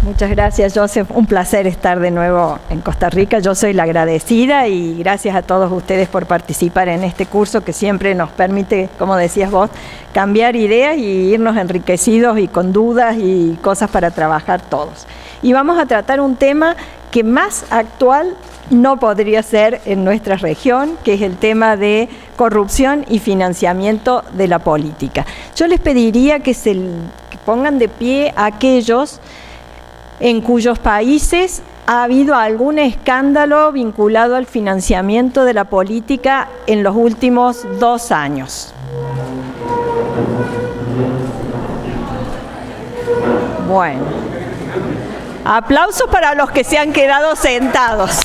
Muchas gracias, Joseph. Un placer estar de nuevo en Costa Rica. Yo soy la agradecida y gracias a todos ustedes por participar en este curso que siempre nos permite, como decías vos, cambiar ideas y irnos enriquecidos y con dudas y cosas para trabajar todos. Y vamos a tratar un tema que más actual no podría ser en nuestra región, que es el tema de corrupción y financiamiento de la política. Yo les pediría que pongan de pie a aquellos en cuyos países ha habido algún escándalo vinculado al financiamiento de la política en los últimos 2 años. Bueno, aplausos para los que se han quedado sentados.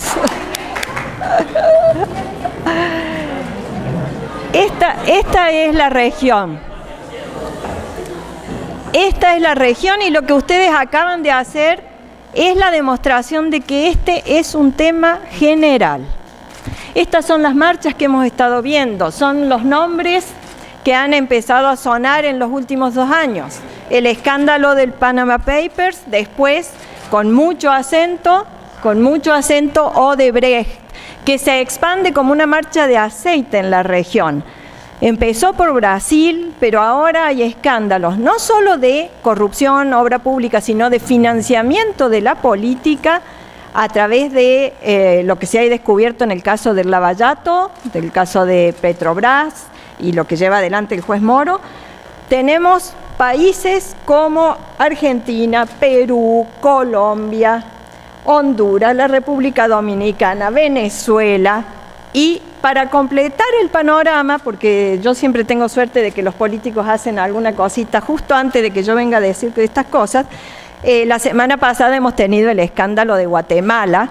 Esta es la región. Esta es la región y lo que ustedes acaban de hacer es la demostración de que este es un tema general. Estas son las marchas que hemos estado viendo, son los nombres que han empezado a sonar en los últimos 2 años. El escándalo del Panama Papers, después, con mucho acento, Odebrecht, que se expande como una marcha de aceite en la región. Empezó por Brasil, pero ahora hay escándalos, no solo de corrupción, obra pública, sino de financiamiento de la política a través de lo que se ha descubierto en el caso del Lavallato, del caso de Petrobras y lo que lleva adelante el juez Moro. Tenemos países como Argentina, Perú, Colombia, Honduras, la República Dominicana, Venezuela. Y para completar el panorama, porque yo siempre tengo suerte de que los políticos hacen alguna cosita justo antes de que yo venga a decir estas cosas, la semana pasada hemos tenido el escándalo de Guatemala,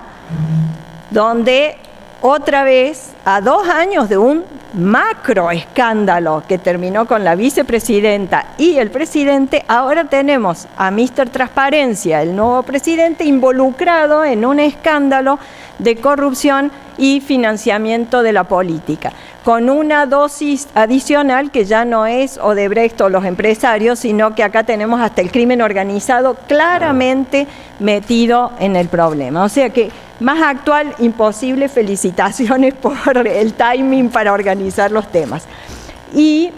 donde otra vez, a 2 años de un macro escándalo que terminó con la vicepresidenta y el presidente, ahora tenemos a Mr. Transparencia, el nuevo presidente, involucrado en un escándalo de corrupción y financiamiento de la política, con una dosis adicional que ya no es Odebrecht o los empresarios, sino que acá tenemos hasta el crimen organizado claramente metido en el problema. O sea que más actual, imposible. Felicitaciones por el timing para organizar los temas. Y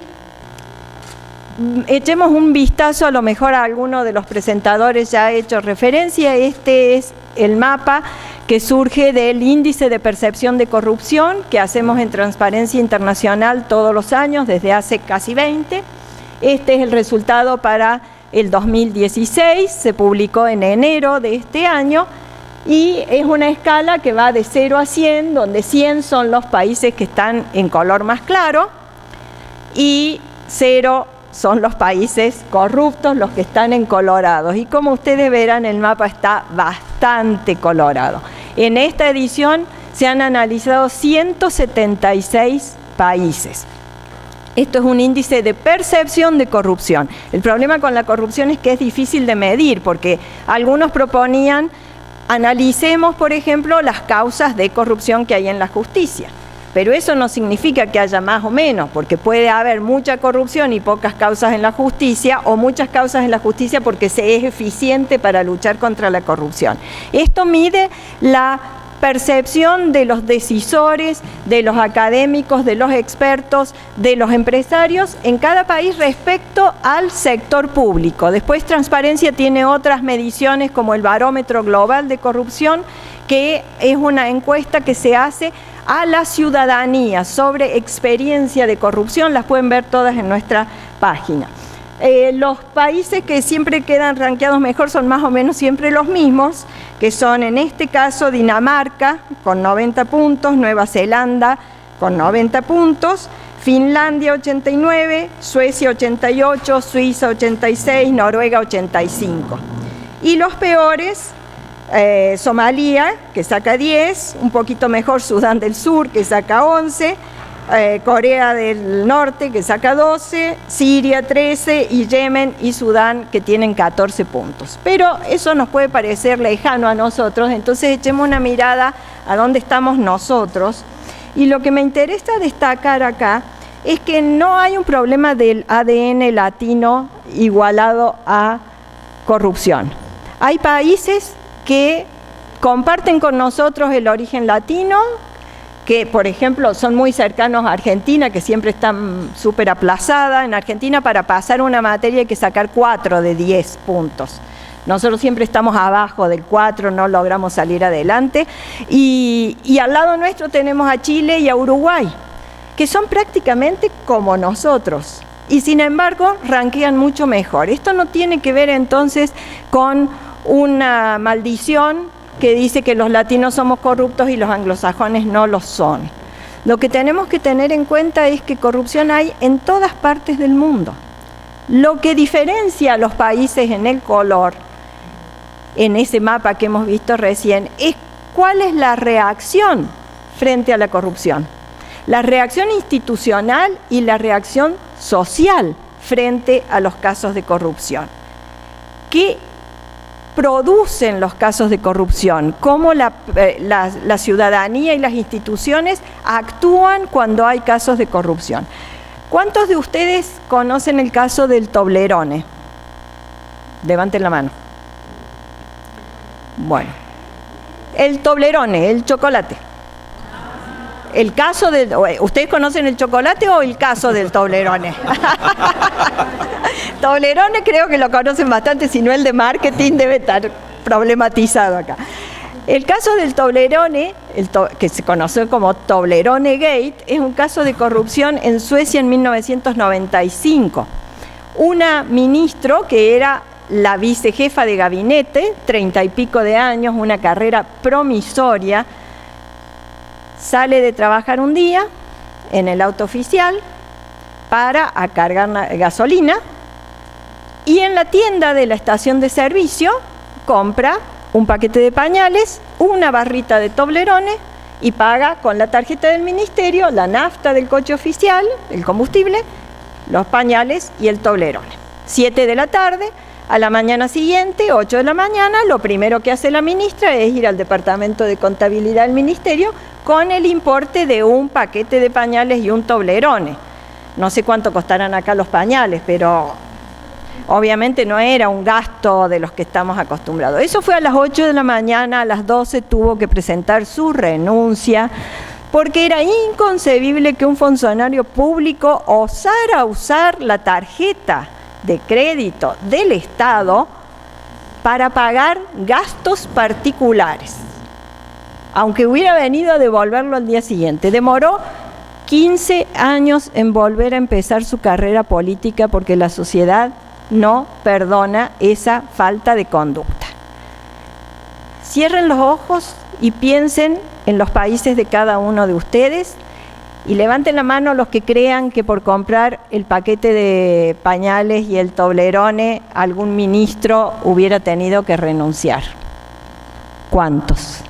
echemos un vistazo, a lo mejor a alguno de los presentadores ya ha hecho referencia. Este es el mapa que surge del índice de percepción de corrupción que hacemos en Transparencia Internacional todos los años, desde hace casi 20. Este es el resultado para el 2016, se publicó en enero de este año, y es una escala que va de 0 a 100, donde 100 son los países que están en color más claro, y 0 son los países corruptos, los que están en colorados. Y como ustedes verán, el mapa está bastante colorado. En esta edición se han analizado 176 países. Esto es un índice de percepción de corrupción. El problema con la corrupción es que es difícil de medir, porque algunos proponían, analicemos, por ejemplo, las causas de corrupción que hay en la justicia. Pero eso no significa que haya más o menos, porque puede haber mucha corrupción y pocas causas en la justicia, o muchas causas en la justicia porque se es eficiente para luchar contra la corrupción. Esto mide la percepción de los decisores, de los académicos, de los expertos, de los empresarios en cada país respecto al sector público. Después Transparencia tiene otras mediciones como el Barómetro Global de Corrupción, que es una encuesta que se hace a la ciudadanía sobre experiencia de corrupción. Las pueden ver todas en nuestra página. Los países que siempre quedan rankeados mejor son más o menos siempre los mismos, que son en este caso Dinamarca con 90 puntos, Nueva Zelanda con 90 puntos, Finlandia 89, Suecia 88, Suiza 86, Noruega 85. Y los peores, Somalia, que saca 10, un poquito mejor Sudán del Sur, que saca 11, Corea del Norte, que saca 12, Siria 13, y Yemen y Sudán, que tienen 14 puntos. Pero eso nos puede parecer lejano a nosotros, entonces echemos una mirada a dónde estamos nosotros. Y lo que me interesa destacar acá es que no hay un problema del ADN latino igualado a corrupción. Hay países que comparten con nosotros el origen latino, que por ejemplo son muy cercanos a Argentina, que siempre están súper aplazada. En Argentina para pasar una materia hay que sacar 4 de 10 puntos. Nosotros siempre estamos abajo del 4, no logramos salir adelante. Y al lado nuestro tenemos a Chile y a Uruguay, que son prácticamente como nosotros. Y sin embargo, rankean mucho mejor. Esto no tiene que ver entonces con una maldición que dice que los latinos somos corruptos y los anglosajones no lo son. Lo que tenemos que tener en cuenta es que corrupción hay en todas partes del mundo. Lo que diferencia a los países en el color, en ese mapa que hemos visto recién, es cuál es la reacción frente a la corrupción. La reacción institucional y la reacción social frente a los casos de corrupción. ¿Qué producen los casos de corrupción? ¿Cómo la ciudadanía y las instituciones actúan cuando hay casos de corrupción? ¿Cuántos de ustedes conocen el caso del Toblerone? Levanten la mano. Bueno, el Toblerone, el chocolate. El caso de... ¿Ustedes conocen el chocolate o el caso del Toblerone? Toblerone creo que lo conocen bastante, si no el de marketing debe estar problematizado acá. El caso del Toblerone, que se conoce como Toblerone Gate, es un caso de corrupción en Suecia en 1995. Una ministro que era la vicejefa de gabinete, 30 y pico de años, una carrera promisoria, sale de trabajar un día en el auto oficial para a cargar gasolina y en la tienda de la estación de servicio compra un paquete de pañales, una barrita de Toblerone y paga con la tarjeta del ministerio la nafta del coche oficial, el combustible, los pañales y el Toblerone. 7 de la tarde, a la mañana siguiente, 8 de la mañana, lo primero que hace la ministra es ir al departamento de contabilidad del ministerio con el importe de un paquete de pañales y un Toblerone. No sé cuánto costarán acá los pañales, pero obviamente no era un gasto de los que estamos acostumbrados. Eso fue a las 8 de la mañana, a las 12 tuvo que presentar su renuncia, porque era inconcebible que un funcionario público osara usar la tarjeta de crédito del Estado para pagar gastos particulares, aunque hubiera venido a devolverlo al día siguiente. Demoró 15 años en volver a empezar su carrera política porque la sociedad no perdona esa falta de conducta. Cierren los ojos y piensen en los países de cada uno de ustedes y levanten la mano los que crean que por comprar el paquete de pañales y el Toblerone algún ministro hubiera tenido que renunciar. ¿Cuántos?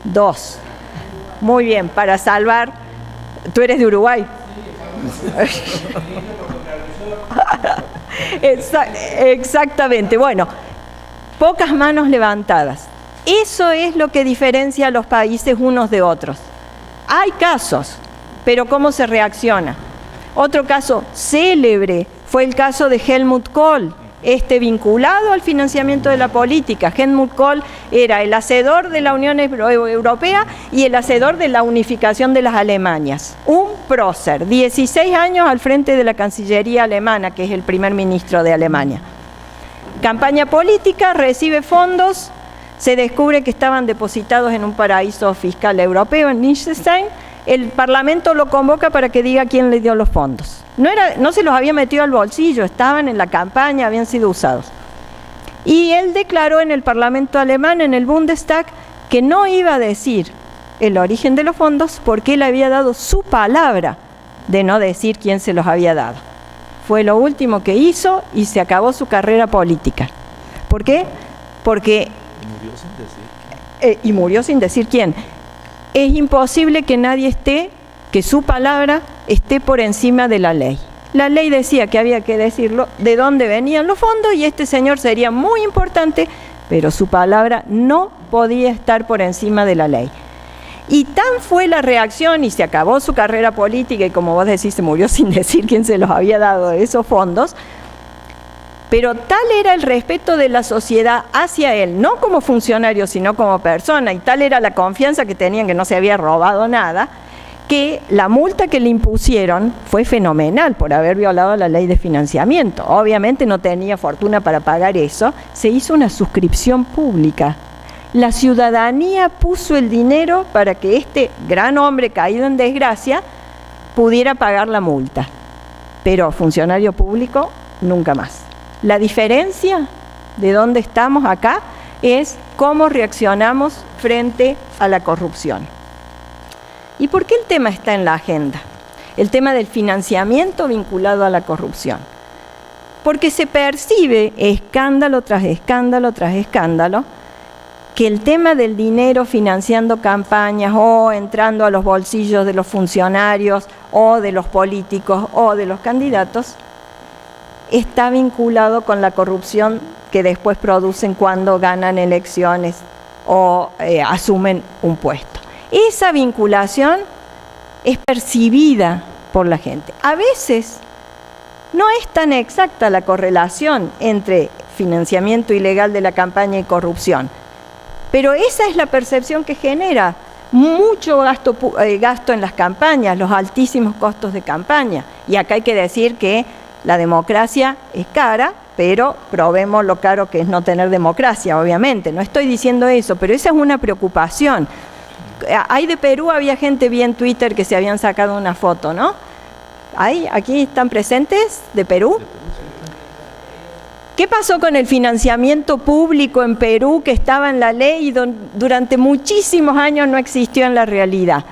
2. Muy bien, para salvar... ¿Tú eres de Uruguay? Exactamente. Bueno, pocas manos levantadas. Eso es lo que diferencia a los países unos de otros. Hay casos, pero ¿cómo se reacciona? Otro caso célebre fue el caso de Helmut Kohl, vinculado al financiamiento de la política. Helmut Kohl era el hacedor de la Unión Europea y el hacedor de la unificación de las Alemanias. Un prócer, 16 años al frente de la Cancillería alemana, que es el primer ministro de Alemania. Campaña política, recibe fondos, se descubre que estaban depositados en un paraíso fiscal europeo, en Liechtenstein. El Parlamento lo convoca para que diga quién le dio los fondos. No se los había metido al bolsillo, estaban en la campaña, habían sido usados. Y él declaró en el Parlamento alemán, en el Bundestag, que no iba a decir el origen de los fondos porque él había dado su palabra de no decir quién se los había dado. Fue lo último que hizo y se acabó su carrera política. ¿Por qué? Porque... murió sin decir quién. Es imposible que nadie que su palabra esté por encima de la ley. La ley decía que había que decirlo, de dónde venían los fondos, y este señor sería muy importante, pero su palabra no podía estar por encima de la ley. Y tan fue la reacción, y se acabó su carrera política, y como vos decís, se murió sin decir quién se los había dado esos fondos, pero tal era el respeto de la sociedad hacia él, no como funcionario, sino como persona, y tal era la confianza que tenían que no se había robado nada, que la multa que le impusieron fue fenomenal por haber violado la ley de financiamiento. Obviamente no tenía fortuna para pagar eso, se hizo una suscripción pública. La ciudadanía puso el dinero para que este gran hombre caído en desgracia pudiera pagar la multa, pero funcionario público nunca más. La diferencia de dónde estamos acá es cómo reaccionamos frente a la corrupción. ¿Y por qué el tema está en la agenda? El tema del financiamiento vinculado a la corrupción. Porque se percibe escándalo tras escándalo tras escándalo que el tema del dinero financiando campañas o entrando a los bolsillos de los funcionarios o de los políticos o de los candidatos está vinculado con la corrupción que después producen cuando ganan elecciones o asumen un puesto. Esa vinculación es percibida por la gente. A veces no es tan exacta la correlación entre financiamiento ilegal de la campaña y corrupción, pero esa es la percepción que genera mucho gasto en las campañas, los altísimos costos de campaña. Y acá hay que decir que la democracia es cara, pero probemos lo caro que es no tener democracia, obviamente. No estoy diciendo eso, pero esa es una preocupación. Hay de Perú, había gente, vi en Twitter que se habían sacado una foto, ¿no? ¿Aquí están presentes de Perú? ¿Qué pasó con el financiamiento público en Perú que estaba en la ley y durante muchísimos años no existió en la realidad?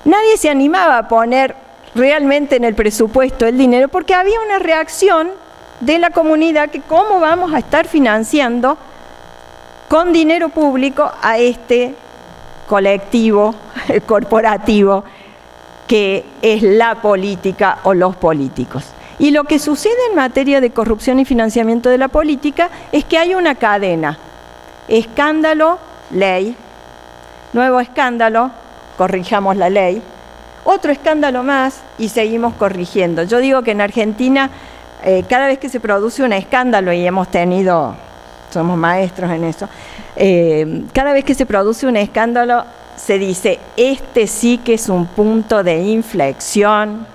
Nadie se animaba a poner realmente en el presupuesto el dinero porque había una reacción de la comunidad que cómo vamos a estar financiando con dinero público a este colectivo, corporativo, que es la política o los políticos. Y lo que sucede en materia de corrupción y financiamiento de la política es que hay una cadena. Escándalo, ley. Nuevo escándalo, corrijamos la ley. Otro escándalo más y seguimos corrigiendo. Yo digo que en Argentina, cada vez que se produce un escándalo, y hemos tenido, somos maestros en eso, cada vez que se produce un escándalo, se dice, este sí que es un punto de inflexión.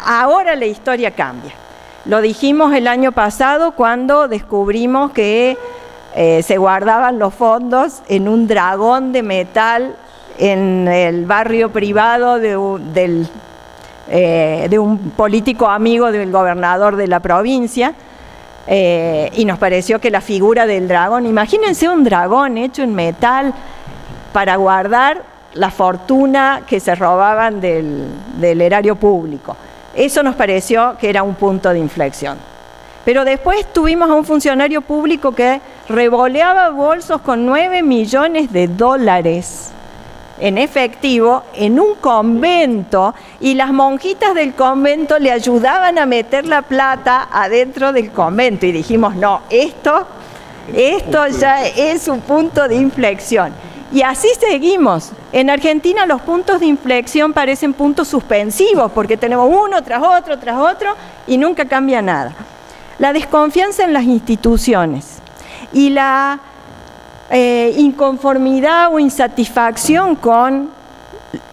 Ahora la historia cambia. Lo dijimos el año pasado cuando descubrimos que se guardaban los fondos en un dragón de metal en el barrio privado de un político amigo del gobernador de la provincia, y nos pareció que la figura del dragón, imagínense un dragón hecho en metal para guardar la fortuna que se robaban del erario público. Eso nos pareció que era un punto de inflexión. Pero después tuvimos a un funcionario público que revoleaba bolsos con 9 millones de dólares en efectivo en un convento, y las monjitas del convento le ayudaban a meter la plata adentro del convento. Y dijimos, no, esto ya es un punto de inflexión. Y así seguimos. En Argentina los puntos de inflexión parecen puntos suspensivos porque tenemos uno tras otro y nunca cambia nada. La desconfianza en las instituciones y la inconformidad o insatisfacción con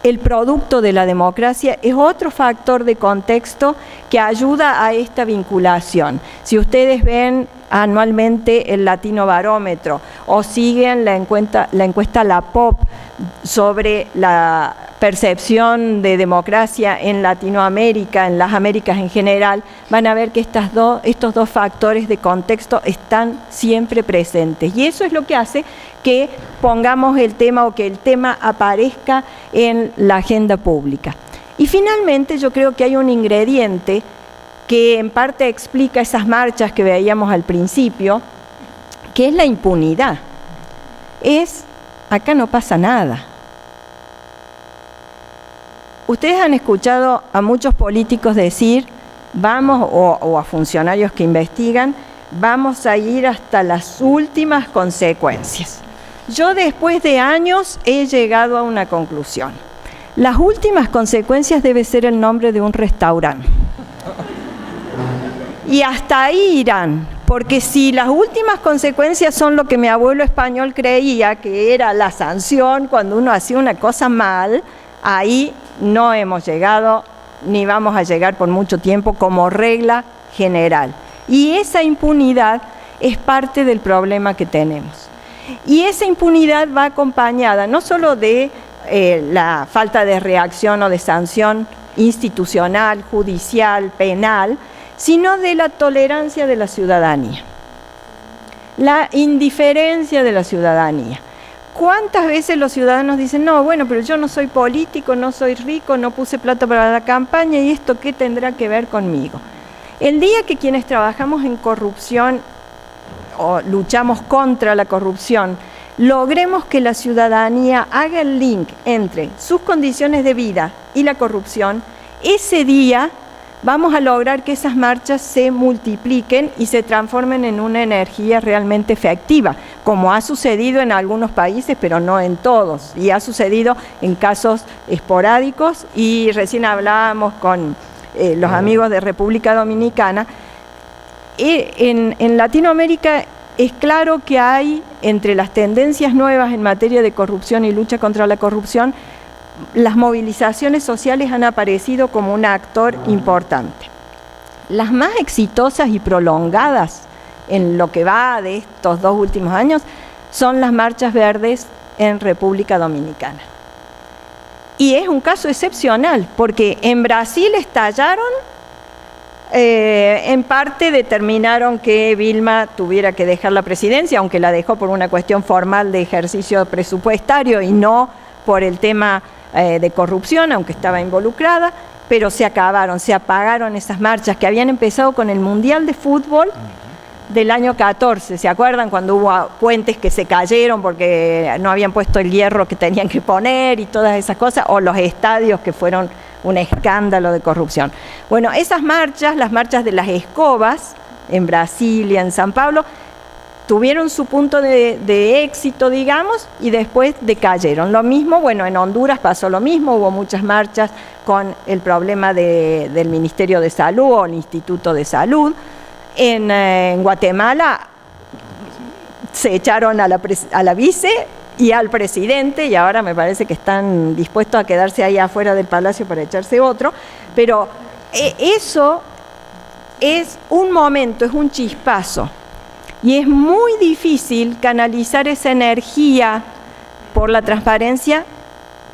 el producto de la democracia es otro factor de contexto que ayuda a esta vinculación. Si ustedes ven anualmente el Latino Barómetro o siguen la encuesta La Pop sobre la percepción de democracia en Latinoamérica, en las Américas en general, van a ver que estos dos factores de contexto están siempre presentes, y eso es lo que hace que pongamos el tema o que el tema aparezca en la agenda pública. Y finalmente yo creo que hay un ingrediente que en parte explica esas marchas que veíamos al principio, que es la impunidad. Acá no pasa nada. Ustedes han escuchado a muchos políticos decir, vamos, o a funcionarios que investigan, vamos a ir hasta las últimas consecuencias. Yo después de años he llegado a una conclusión. Las últimas consecuencias debe ser el nombre de un restaurante. Y hasta ahí irán, porque si las últimas consecuencias son lo que mi abuelo español creía que era la sanción cuando uno hacía una cosa mal, ahí no hemos llegado ni vamos a llegar por mucho tiempo como regla general. Y esa impunidad es parte del problema que tenemos. Y esa impunidad va acompañada no solo de la falta de reacción o de sanción institucional, judicial, penal, sino de la tolerancia de la ciudadanía, la indiferencia de la ciudadanía. ¿Cuántas veces los ciudadanos dicen, no, bueno, pero yo no soy político, no soy rico, no puse plata para la campaña y esto qué tendrá que ver conmigo? El día que quienes trabajamos en corrupción o luchamos contra la corrupción, logremos que la ciudadanía haga el link entre sus condiciones de vida y la corrupción, ese día vamos a lograr que esas marchas se multipliquen y se transformen en una energía realmente efectiva, como ha sucedido en algunos países, pero no en todos, y ha sucedido en casos esporádicos, y recién hablábamos con los amigos de República Dominicana. En Latinoamérica es claro que hay, entre las tendencias nuevas en materia de corrupción y lucha contra la corrupción, las movilizaciones sociales han aparecido como un actor importante. Las más exitosas y prolongadas en lo que va de estos 2 últimos años son las marchas verdes en República Dominicana. Y es un caso excepcional, porque en Brasil estallaron, en parte determinaron que Vilma tuviera que dejar la presidencia, aunque la dejó por una cuestión formal de ejercicio presupuestario y no por el tema de corrupción, aunque estaba involucrada, pero se apagaron esas marchas que habían empezado con el Mundial de Fútbol del año 14, ¿se acuerdan? Cuando hubo puentes que se cayeron porque no habían puesto el hierro que tenían que poner y todas esas cosas, o los estadios que fueron un escándalo de corrupción. Bueno, esas marchas, las marchas de las escobas en Brasilia, en San Pablo, tuvieron su punto de éxito, digamos, y después decayeron. Lo mismo, bueno, en Honduras pasó lo mismo, hubo muchas marchas con el problema del Ministerio de Salud o el Instituto de Salud. En Guatemala se echaron a la vice y al presidente, y ahora me parece que están dispuestos a quedarse ahí afuera del palacio para echarse otro, pero eso es un momento, es un chispazo. Y es muy difícil canalizar esa energía por la transparencia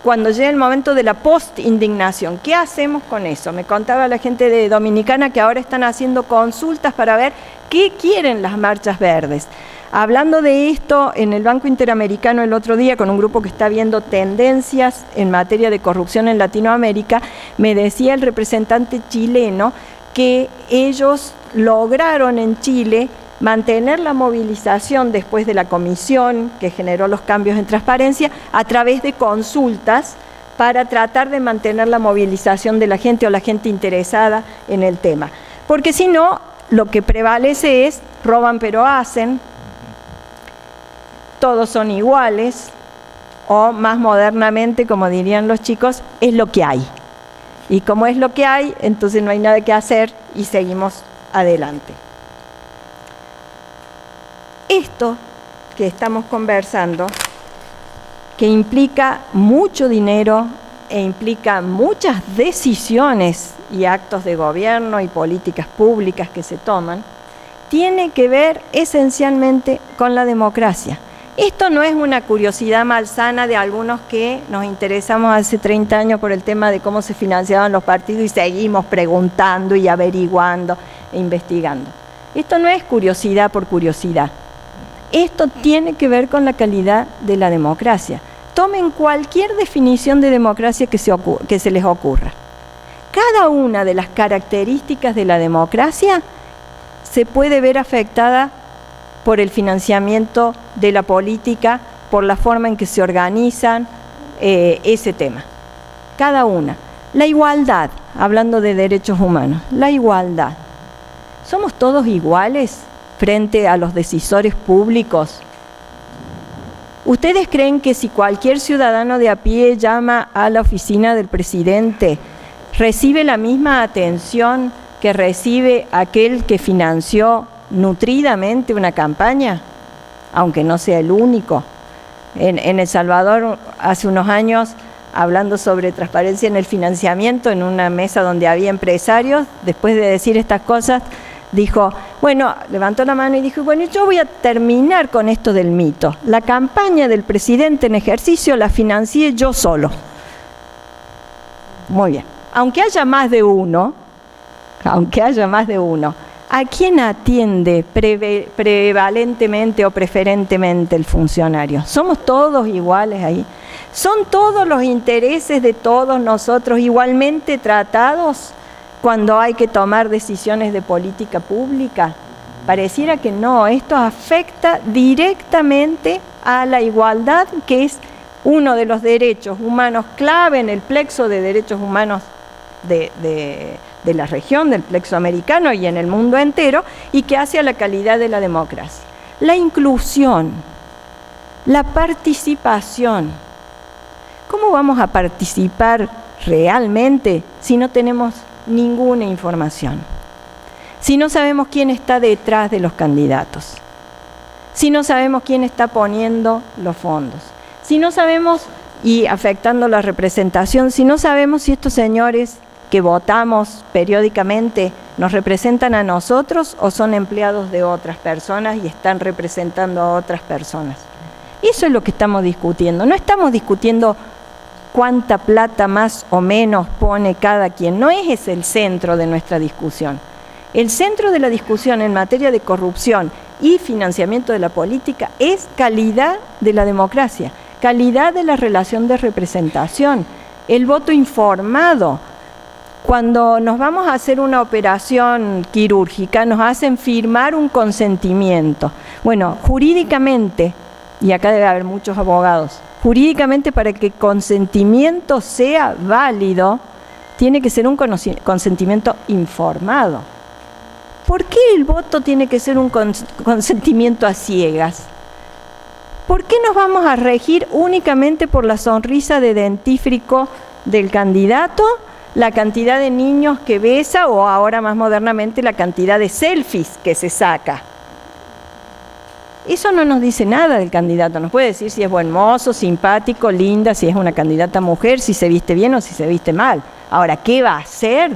cuando llega el momento de la post-indignación. ¿Qué hacemos con eso? Me contaba la gente de Dominicana que ahora están haciendo consultas para ver qué quieren las marchas verdes. Hablando de esto, en el Banco Interamericano el otro día, con un grupo que está viendo tendencias en materia de corrupción en Latinoamérica, me decía el representante chileno que ellos lograron en Chile mantener la movilización después de la comisión que generó los cambios en transparencia a través de consultas para tratar de mantener la movilización de la gente o la gente interesada en el tema. Porque si no, lo que prevalece es roban pero hacen, todos son iguales, o más modernamente, como dirían los chicos, es lo que hay. Y como es lo que hay, entonces no hay nada que hacer y seguimos adelante. Esto que estamos conversando, que implica mucho dinero e implica muchas decisiones y actos de gobierno y políticas públicas que se toman, tiene que ver esencialmente con la democracia. Esto no es una curiosidad malsana de algunos que nos interesamos hace 30 años por el tema de cómo se financiaban los partidos y seguimos preguntando y averiguando e investigando. Esto no es curiosidad por curiosidad. Esto tiene que ver con la calidad de la democracia. Tomen cualquier definición de democracia que se les ocurra. Cada una de las características de la democracia se puede ver afectada por el financiamiento de la política, por la forma en que se organizan ese tema. Cada una. La igualdad, hablando de derechos humanos, la igualdad. ¿Somos todos iguales frente a los decisores públicos? ¿Ustedes creen que si cualquier ciudadano de a pie llama a la oficina del presidente, recibe la misma atención que recibe aquel que financió nutridamente una campaña, aunque no sea el único. En El Salvador, hace unos años, hablando sobre transparencia en el financiamiento, en una mesa donde había empresarios, después de decir estas cosas, dijo, bueno, levantó la mano y dijo, bueno, yo voy a terminar con esto del mito. La campaña del presidente en ejercicio la financié yo solo. Muy bien. Aunque haya más de uno, ¿a quién atiende prevalentemente o preferentemente el funcionario? ¿Somos todos iguales ahí? ¿Son todos los intereses de todos nosotros igualmente tratados cuando hay que tomar decisiones de política pública? Pareciera que no. Esto afecta directamente a la igualdad, que es uno de los derechos humanos clave en el plexo de derechos humanos de la región, del plexo americano y en el mundo entero, y que hace a la calidad de la democracia. La inclusión, la participación. ¿Cómo vamos a participar realmente si no tenemos ninguna información? Si no sabemos quién está detrás de los candidatos, si no sabemos quién está poniendo los fondos, si no sabemos, y afectando la representación, si no sabemos si estos señores que votamos periódicamente nos representan a nosotros o son empleados de otras personas y están representando a otras personas. Eso es lo que estamos discutiendo. No estamos discutiendo cuánta plata más o menos pone cada quien. No es ese el centro de nuestra discusión. El centro de la discusión en materia de corrupción y financiamiento de la política es calidad de la democracia, calidad de la relación de representación, el voto informado. Cuando nos vamos a hacer una operación quirúrgica, nos hacen firmar un consentimiento. Bueno, jurídicamente, y acá debe haber muchos abogados, jurídicamente para que el consentimiento sea válido, tiene que ser un consentimiento informado. ¿Por qué el voto tiene que ser un consentimiento a ciegas? ¿Por qué nos vamos a regir únicamente por la sonrisa de dentífrico del candidato, la cantidad de niños que besa o ahora más modernamente la cantidad de selfies que se saca? Eso no nos dice nada del candidato. Nos puede decir si es buen mozo, simpático, linda, si es una candidata mujer, si se viste bien o si se viste mal. Ahora, ¿qué va a hacer?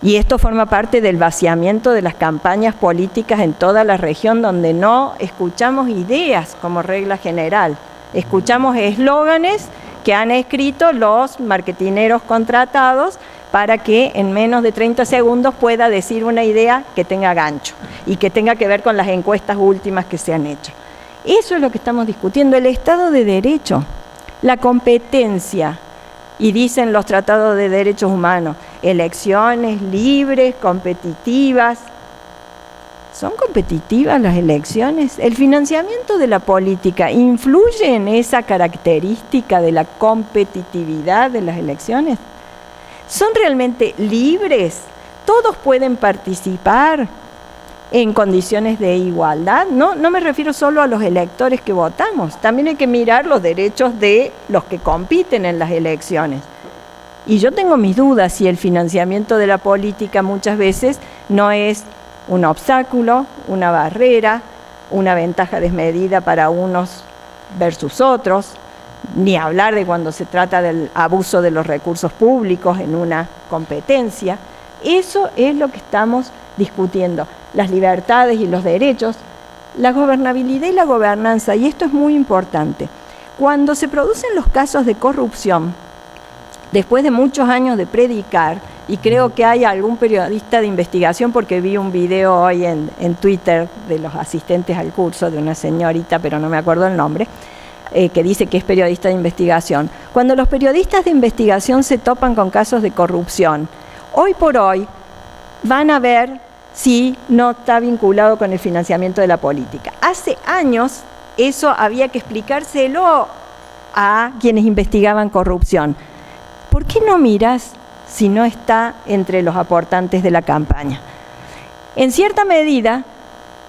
Y esto forma parte del vaciamiento de las campañas políticas en toda la región, donde no escuchamos ideas como regla general. Escuchamos eslóganes que han escrito los marketineros contratados para que en menos de 30 segundos pueda decir una idea que tenga gancho y que tenga que ver con las encuestas últimas que se han hecho. Eso es lo que estamos discutiendo, el Estado de Derecho, la competencia. Y dicen los tratados de derechos humanos, elecciones libres, competitivas. ¿Son competitivas las elecciones? ¿El financiamiento de la política influye en esa característica de la competitividad de las elecciones? ¿Son realmente libres? ¿Todos pueden participar en condiciones de igualdad? No me refiero solo a los electores que votamos, también hay que mirar los derechos de los que compiten en las elecciones. Y yo tengo mis dudas si el financiamiento de la política muchas veces no es un obstáculo, una barrera, una ventaja desmedida para unos versus otros, ni hablar de cuando se trata del abuso de los recursos públicos en una competencia. Eso es lo que estamos discutiendo, las libertades y los derechos, la gobernabilidad y la gobernanza, y esto es muy importante. Cuando se producen los casos de corrupción, después de muchos años de predicar, y creo que hay algún periodista de investigación, porque vi un video hoy en Twitter de los asistentes al curso de una señorita, pero no me acuerdo el nombre, que dice que es periodista de investigación. Cuando los periodistas de investigación se topan con casos de corrupción, hoy por hoy van a ver si no está vinculado con el financiamiento de la política. Hace años eso había que explicárselo a quienes investigaban corrupción. ¿Por qué no miras si no está entre los aportantes de la campaña? En cierta medida,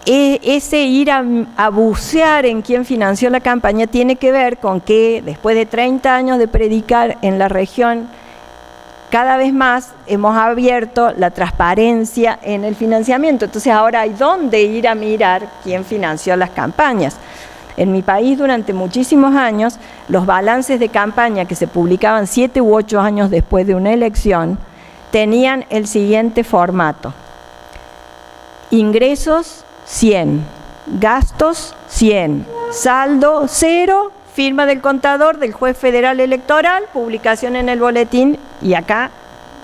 ese ir a bucear en quién financió la campaña tiene que ver con que después de 30 años de predicar en la región, cada vez más hemos abierto la transparencia en el financiamiento. Entonces ahora hay dónde ir a mirar quién financió las campañas. En mi país durante muchísimos años, los balances de campaña que se publicaban 7 u 8 años después de una elección tenían el siguiente formato: ingresos 100, gastos 100, saldo 0, firma del contador, del juez federal electoral, publicación en el boletín. Y acá,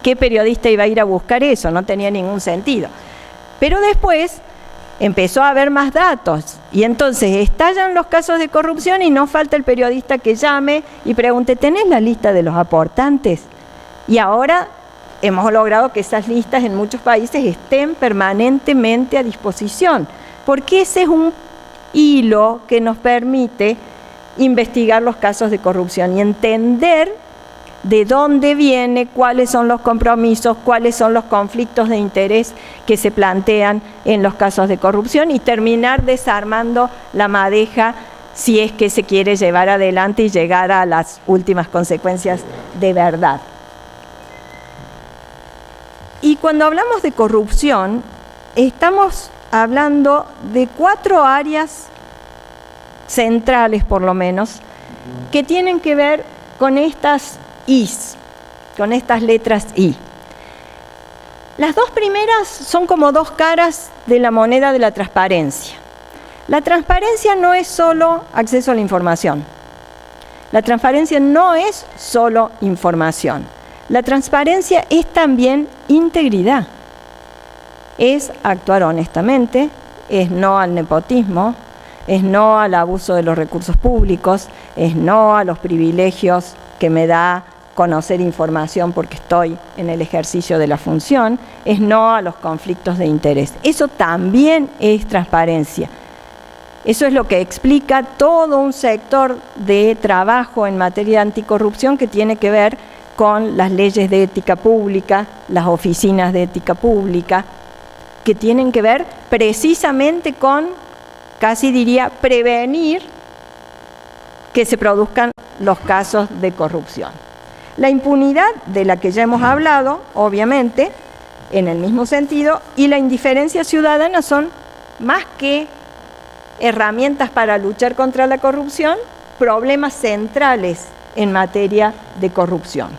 ¿qué periodista iba a ir a buscar eso? No tenía ningún sentido. Pero después empezó a haber más datos y entonces estallan los casos de corrupción y no falta el periodista que llame y pregunte: ¿tenés la lista de los aportantes? Y ahora hemos logrado que esas listas en muchos países estén permanentemente a disposición, porque ese es un hilo que nos permite investigar los casos de corrupción y entender de dónde viene, cuáles son los compromisos, cuáles son los conflictos de interés que se plantean en los casos de corrupción y terminar desarmando la madeja si es que se quiere llevar adelante y llegar a las últimas consecuencias de verdad. Y cuando hablamos de corrupción, estamos hablando de 4 áreas centrales, por lo menos, que tienen que ver con estas I's, con estas letras I. Las 2 primeras son como 2 caras de la moneda de la transparencia. La transparencia no es solo acceso a la información. La transparencia no es solo información. La transparencia es también integridad. Es actuar honestamente, es no al nepotismo, es no al abuso de los recursos públicos, es no a los privilegios que me da conocer información porque estoy en el ejercicio de la función, es no a los conflictos de interés. Eso también es transparencia. Eso es lo que explica todo un sector de trabajo en materia de anticorrupción que tiene que ver con las leyes de ética pública, las oficinas de ética pública, que tienen que ver precisamente con, casi diría, prevenir que se produzcan los casos de corrupción. La impunidad, de la que ya hemos hablado, obviamente, en el mismo sentido, y la indiferencia ciudadana son más que herramientas para luchar contra la corrupción, problemas centrales en materia de corrupción.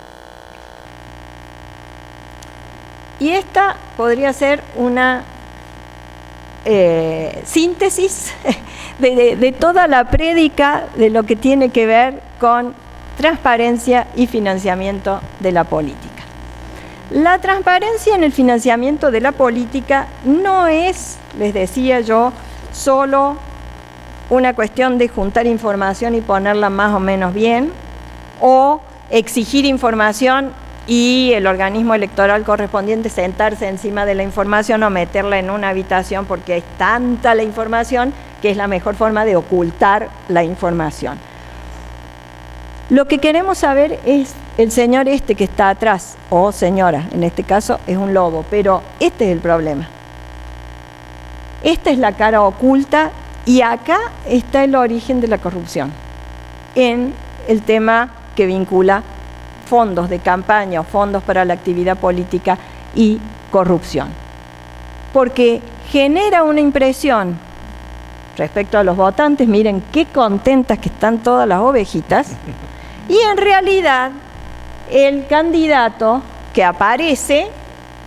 Y esta podría ser una síntesis de toda la prédica de lo que tiene que ver con transparencia y financiamiento de la política. La transparencia en el financiamiento de la política no es, les decía yo, solo una cuestión de juntar información y ponerla más o menos bien, o exigir información y el organismo electoral correspondiente sentarse encima de la información o meterla en una habitación porque es tanta la información que es la mejor forma de ocultar la información. Lo que queremos saber es el señor este que está atrás, o señora, en este caso es un lobo, pero este es el problema. Esta es la cara oculta y acá está el origen de la corrupción, en el tema que vincula fondos de campaña o fondos para la actividad política y corrupción. Porque genera una impresión respecto a los votantes: miren qué contentas que están todas las ovejitas, y en realidad el candidato que aparece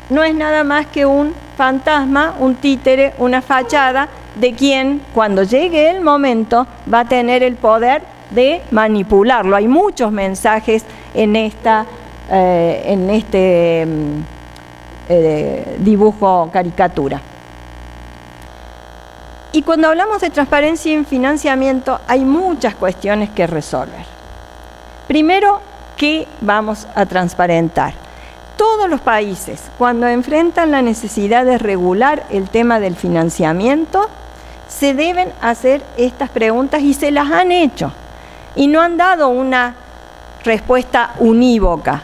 no es nada más que un fantasma, un títere, una fachada de quien, cuando llegue el momento, va a tener el poder de manipularlo. Hay muchos mensajes en este dibujo caricatura. Y cuando hablamos de transparencia en financiamiento, hay muchas cuestiones que resolver. Primero, ¿qué vamos a transparentar? Todos los países, cuando enfrentan la necesidad de regular el tema del financiamiento, se deben hacer estas preguntas y se las han hecho. Y no han dado una respuesta unívoca.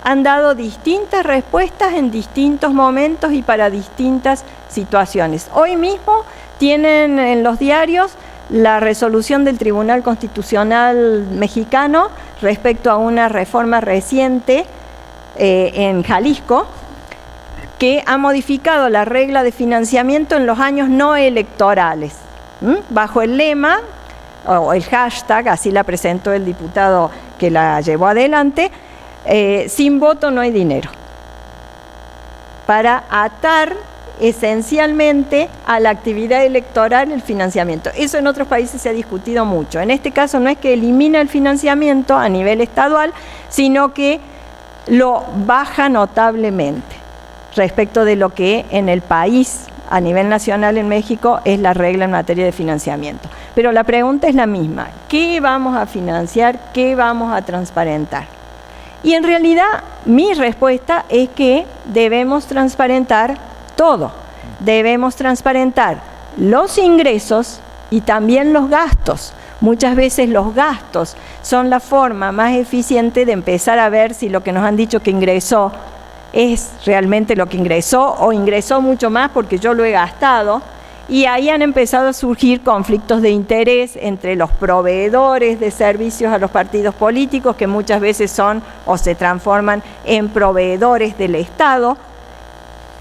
Han dado distintas respuestas en distintos momentos y para distintas situaciones. Hoy mismo tienen en los diarios la resolución del Tribunal Constitucional mexicano respecto a una reforma reciente en Jalisco, que ha modificado la regla de financiamiento en los años no electorales, bajo el lema o el hashtag, así la presentó el diputado que la llevó adelante, sin voto no hay dinero, para atar esencialmente a la actividad electoral el financiamiento. Eso en otros países se ha discutido mucho. En este caso no es que elimina el financiamiento a nivel estadual, sino que lo baja notablemente respecto de lo que en el país, a nivel nacional en México, es la regla en materia de financiamiento. Pero la pregunta es la misma: ¿qué vamos a financiar? ¿Qué vamos a transparentar? Y en realidad mi respuesta es que debemos transparentar todo. Debemos transparentar los ingresos y también los gastos. Muchas veces los gastos son la forma más eficiente de empezar a ver si lo que nos han dicho que ingresó es realmente lo que ingresó o ingresó mucho más porque yo lo he gastado. Y ahí han empezado a surgir conflictos de interés entre los proveedores de servicios a los partidos políticos, que muchas veces son o se transforman en proveedores del Estado,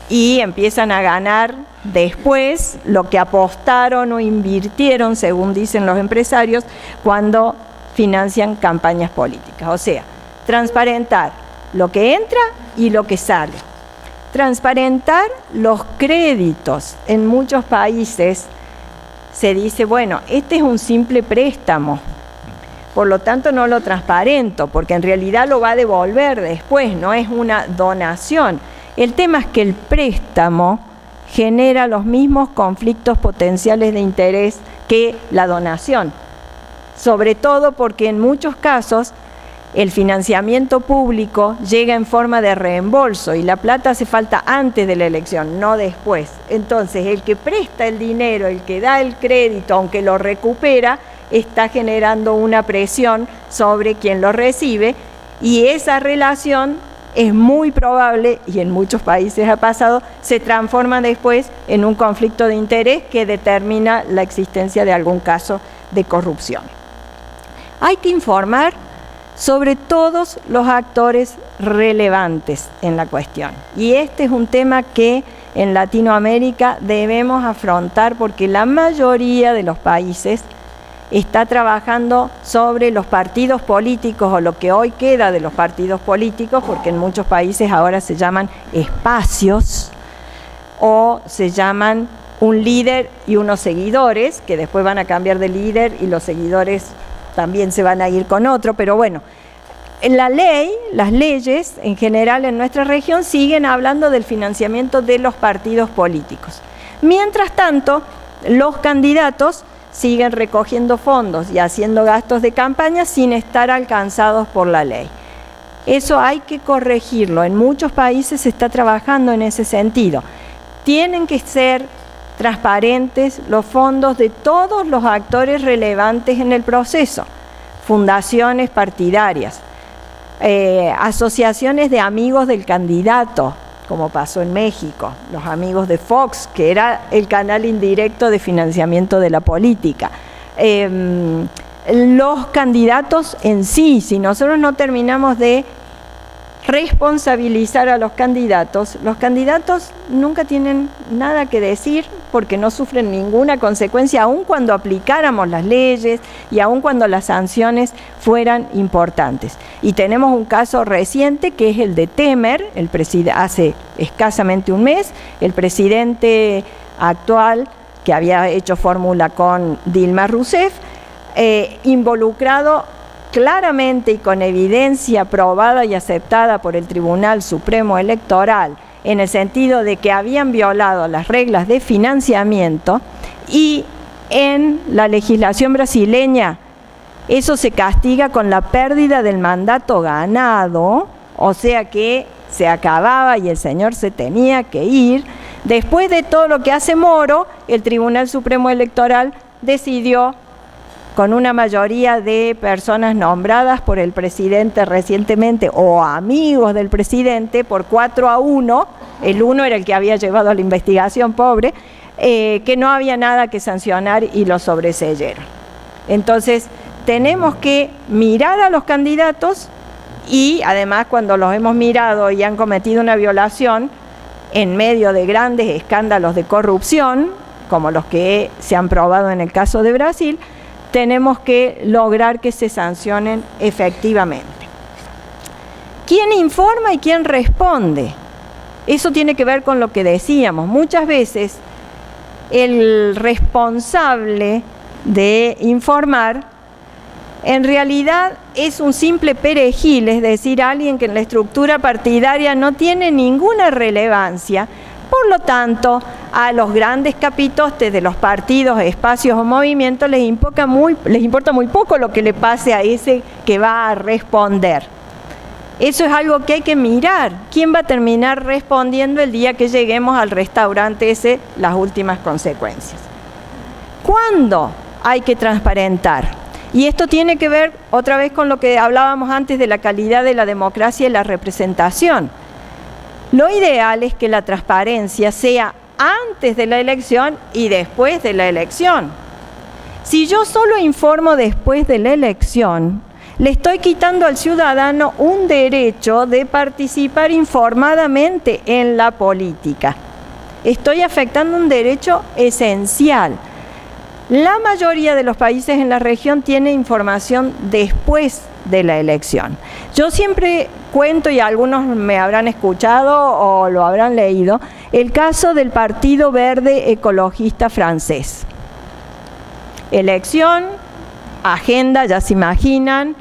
y empiezan a ganar después lo que apostaron o invirtieron, según dicen los empresarios, cuando financian campañas políticas. O sea, transparentar lo que entra y lo que sale. Transparentar los créditos. En muchos países se dice, bueno, este es un simple préstamo, por lo tanto no lo transparento, porque en realidad lo va a devolver después, no es una donación. El tema es que el préstamo genera los mismos conflictos potenciales de interés que la donación, sobre todo porque en muchos casos el financiamiento público llega en forma de reembolso y la plata hace falta antes de la elección, no después. Entonces, el que presta el dinero, el que da el crédito, aunque lo recupera, está generando una presión sobre quien lo recibe, y esa relación es muy probable, y en muchos países ha pasado, se transforma después en un conflicto de interés que determina la existencia de algún caso de corrupción. Hay que informar sobre todos los actores relevantes en la cuestión. Y este es un tema que en Latinoamérica debemos afrontar, porque la mayoría de los países está trabajando sobre los partidos políticos, o lo que hoy queda de los partidos políticos, porque en muchos países ahora se llaman espacios o se llaman un líder y unos seguidores, que después van a cambiar de líder y los seguidores también se van a ir con otro, pero bueno, en la ley, las leyes en general en nuestra región siguen hablando del financiamiento de los partidos políticos. Mientras tanto, los candidatos siguen recogiendo fondos y haciendo gastos de campaña sin estar alcanzados por la ley. Eso hay que corregirlo. En muchos países se está trabajando en ese sentido. Tienen que ser transparentes los fondos de todos los actores relevantes en el proceso, fundaciones partidarias, asociaciones de amigos del candidato, como pasó en México, los amigos de Fox, que era el canal indirecto de financiamiento de la política, los candidatos en sí. Si nosotros no terminamos de responsabilizar a los candidatos nunca tienen nada que decir, porque no sufren ninguna consecuencia, aun cuando aplicáramos las leyes y aun cuando las sanciones fueran importantes. Y tenemos un caso reciente que es el de Temer, hace escasamente un mes, el presidente actual, que había hecho fórmula con Dilma Rousseff, involucrado claramente y con evidencia probada y aceptada por el Tribunal Supremo Electoral, en el sentido de que habían violado las reglas de financiamiento, y en la legislación brasileña eso se castiga con la pérdida del mandato ganado, o sea que se acababa y el señor se tenía que ir. Después de todo lo que hace Moro, el Tribunal Supremo Electoral decidió, con una mayoría de personas nombradas por el presidente recientemente o amigos del presidente, por 4-1, el uno era el que había llevado a la investigación, pobre, que no había nada que sancionar y lo sobreseyeron. Entonces, tenemos que mirar a los candidatos y además cuando los hemos mirado y han cometido una violación en medio de grandes escándalos de corrupción, como los que se han probado en el caso de Brasil, tenemos que lograr que se sancionen efectivamente. ¿Quién informa y quién responde? Eso tiene que ver con lo que decíamos. Muchas veces el responsable de informar en realidad es un simple perejil, es decir, alguien que en la estructura partidaria no tiene ninguna relevancia. Por lo tanto, a los grandes capitostes de los partidos, espacios o movimientos les importa muy poco lo que le pase a ese que va a responder. Eso es algo que hay que mirar. ¿Quién va a terminar respondiendo el día que lleguemos al restaurante ese, las últimas consecuencias? ¿Cuándo hay que transparentar? Y esto tiene que ver otra vez con lo que hablábamos antes de la calidad de la democracia y la representación. Lo ideal es que la transparencia sea antes de la elección y después de la elección. Si yo solo informo después de la elección, le estoy quitando al ciudadano un derecho de participar informadamente en la política. Estoy afectando un derecho esencial. La mayoría de los países en la región tiene información después de la elección. Yo siempre cuento, y algunos me habrán escuchado o lo habrán leído, el caso del Partido Verde Ecologista francés. Elección, agenda, ya se imaginan,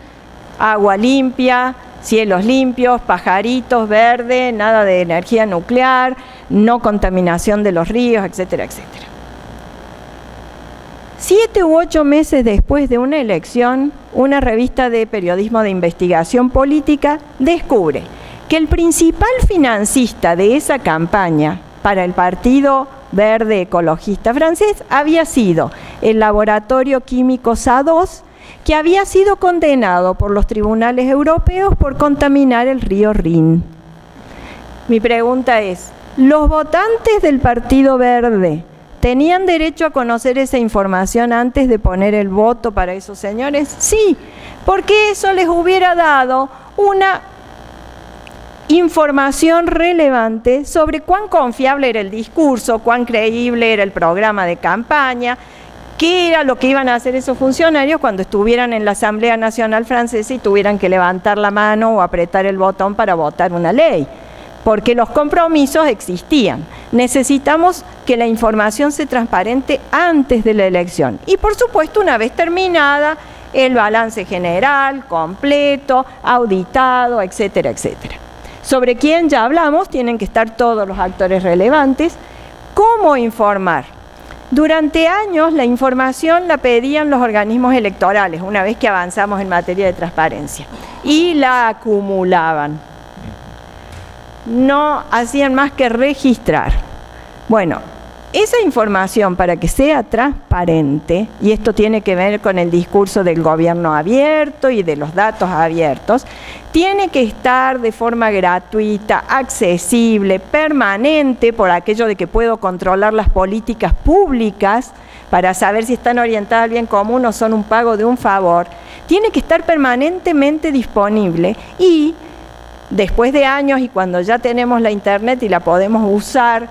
agua limpia, cielos limpios, pajaritos verdes, nada de energía nuclear, no contaminación de los ríos, etcétera, etcétera. 7 u 8 meses después de una elección, una revista de periodismo de investigación política descubre que el principal financista de esa campaña para el Partido Verde Ecologista francés había sido el laboratorio químico SA2, que había sido condenado por los tribunales europeos por contaminar el río Rin. Mi pregunta es, ¿los votantes del Partido Verde tenían derecho a conocer esa información antes de poner el voto para esos señores? Sí, porque eso les hubiera dado una información relevante sobre cuán confiable era el discurso, cuán creíble era el programa de campaña, qué era lo que iban a hacer esos funcionarios cuando estuvieran en la Asamblea Nacional Francesa y tuvieran que levantar la mano o apretar el botón para votar una ley. Porque los compromisos existían. Necesitamos que la información sea transparente antes de la elección. Y por supuesto, una vez terminada, el balance general, completo, auditado, etcétera, etcétera. Sobre quién ya hablamos, tienen que estar todos los actores relevantes. ¿Cómo informar? Durante años la información la pedían los organismos electorales, una vez que avanzamos en materia de transparencia, y la acumulaban. No hacían más que registrar. Bueno, esa información, para que sea transparente, y esto tiene que ver con el discurso del gobierno abierto y de los datos abiertos, tiene que estar de forma gratuita, accesible, permanente, por aquello de que puedo controlar las políticas públicas para saber si están orientadas al bien común o son un pago de un favor. Tiene que estar permanentemente disponible y después de años y cuando ya tenemos la internet y la podemos usar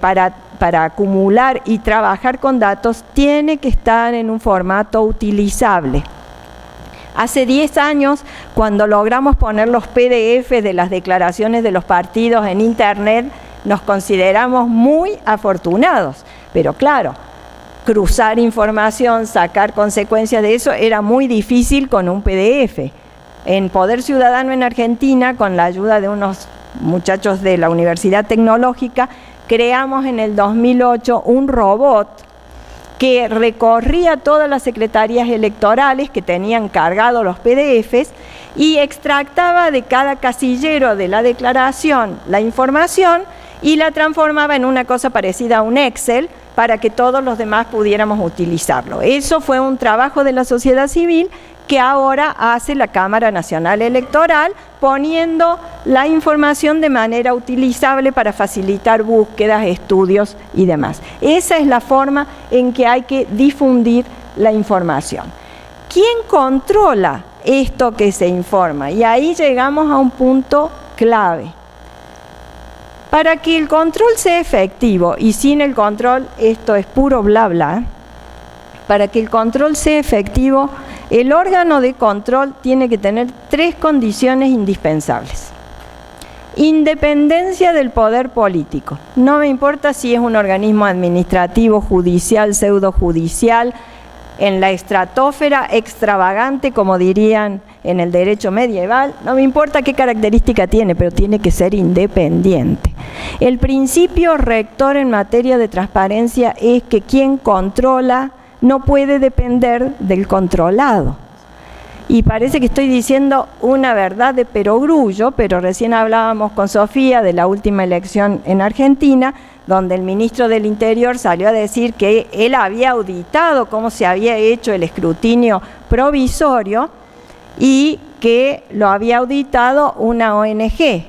para acumular y trabajar con datos, tiene que estar en un formato utilizable. Hace 10 años, cuando logramos poner los PDF de las declaraciones de los partidos en internet, nos consideramos muy afortunados. Pero claro, cruzar información, sacar consecuencias de eso, era muy difícil con un PDF. En Poder Ciudadano en Argentina, con la ayuda de unos muchachos de la Universidad Tecnológica, creamos en el 2008 un robot que recorría todas las secretarías electorales que tenían cargados los PDFs y extractaba de cada casillero de la declaración la información y la transformaba en una cosa parecida a un Excel para que todos los demás pudiéramos utilizarlo. Eso fue un trabajo de la sociedad civil que ahora hace la Cámara Nacional Electoral, poniendo la información de manera utilizable para facilitar búsquedas, estudios y demás. Esa es la forma en que hay que difundir la información. ¿Quién controla esto que se informa. Y ahí llegamos a un punto clave. Para que el control sea efectivo, y sin el control esto es puro bla bla, para que el control sea efectivo, el órgano de control tiene que tener 3 condiciones indispensables. Independencia del poder político. No me importa si es un organismo administrativo, judicial, pseudojudicial, en la estratosfera extravagante, como dirían en el derecho medieval, no me importa qué característica tiene, pero tiene que ser independiente. El principio rector en materia de transparencia es que quien controla no puede depender del controlado. Y parece que estoy diciendo una verdad de perogrullo, pero recién hablábamos con Sofía de la última elección en Argentina, donde el ministro del Interior salió a decir que él había auditado cómo se había hecho el escrutinio provisorio y que lo había auditado una ONG,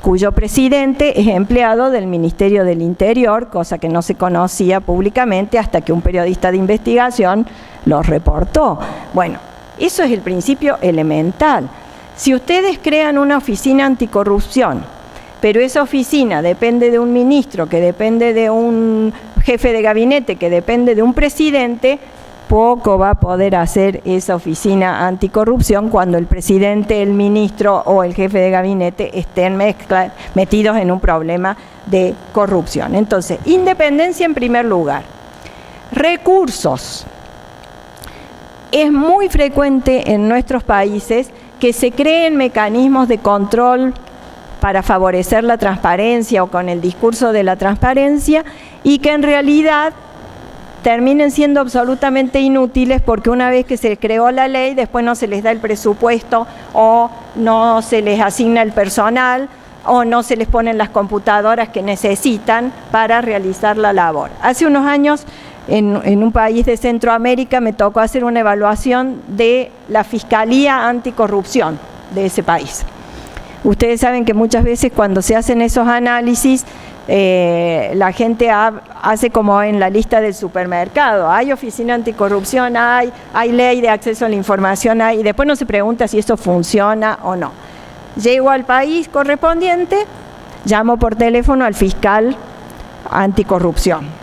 cuyo presidente es empleado del Ministerio del Interior, cosa que no se conocía públicamente hasta que un periodista de investigación lo reportó. Bueno, eso es el principio elemental. Si ustedes crean una oficina anticorrupción, pero esa oficina depende de un ministro, que depende de un jefe de gabinete, que depende de un presidente, poco va a poder hacer esa oficina anticorrupción cuando el presidente, el ministro o el jefe de gabinete estén metidos en un problema de corrupción. Entonces, independencia en primer lugar. Recursos. Es muy frecuente en nuestros países que se creen mecanismos de control para favorecer la transparencia o con el discurso de la transparencia y que en realidad terminen siendo absolutamente inútiles porque una vez que se creó la ley después no se les da el presupuesto o no se les asigna el personal o no se les ponen las computadoras que necesitan para realizar la labor. Hace unos años en un país de Centroamérica me tocó hacer una evaluación de la Fiscalía Anticorrupción de ese país. Ustedes saben que muchas veces cuando se hacen esos análisis, la gente hace como en la lista del supermercado, hay oficina anticorrupción, hay ley de acceso a la información, y después no se pregunta si eso funciona o no. Llego al país correspondiente, llamo por teléfono al fiscal anticorrupción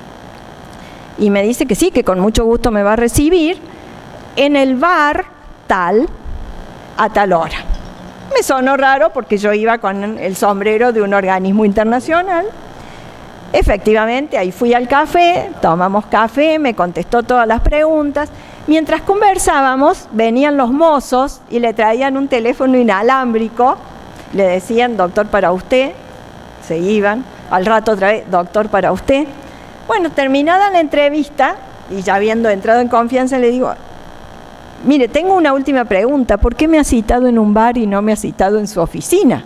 y me dice que sí, que con mucho gusto me va a recibir en el bar tal a tal hora. Me sonó raro porque yo iba con el sombrero de un organismo internacional. Efectivamente, ahí fui al café, tomamos café, me contestó todas las preguntas. Mientras conversábamos, venían los mozos y le traían un teléfono inalámbrico. Le decían, doctor, para usted. Se iban. Al rato otra vez, doctor, para usted. Bueno, terminada la entrevista, y ya habiendo entrado en confianza, le digo, mire, tengo una última pregunta. ¿Por qué me ha citado en un bar y no me ha citado en su oficina?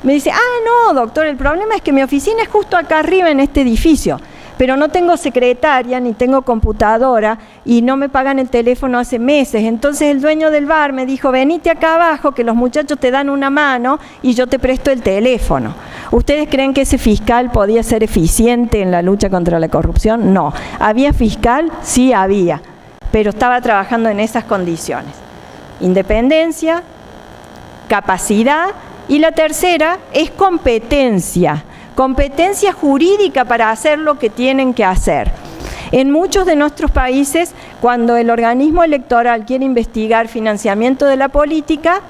Me dice, no, doctor, el problema es que mi oficina es justo acá arriba en este edificio, pero no tengo secretaria ni tengo computadora y no me pagan el teléfono hace meses. Entonces el dueño del bar me dijo, venite acá abajo que los muchachos te dan una mano y yo te presto el teléfono. ¿Ustedes creen que ese fiscal podía ser eficiente en la lucha contra la corrupción? No. ¿Había fiscal? Sí había, pero estaba trabajando en esas condiciones. Independencia, capacidad, y la tercera es competencia jurídica para hacer lo que tienen que hacer. En muchos de nuestros países, cuando el organismo electoral quiere investigar financiamiento de la política,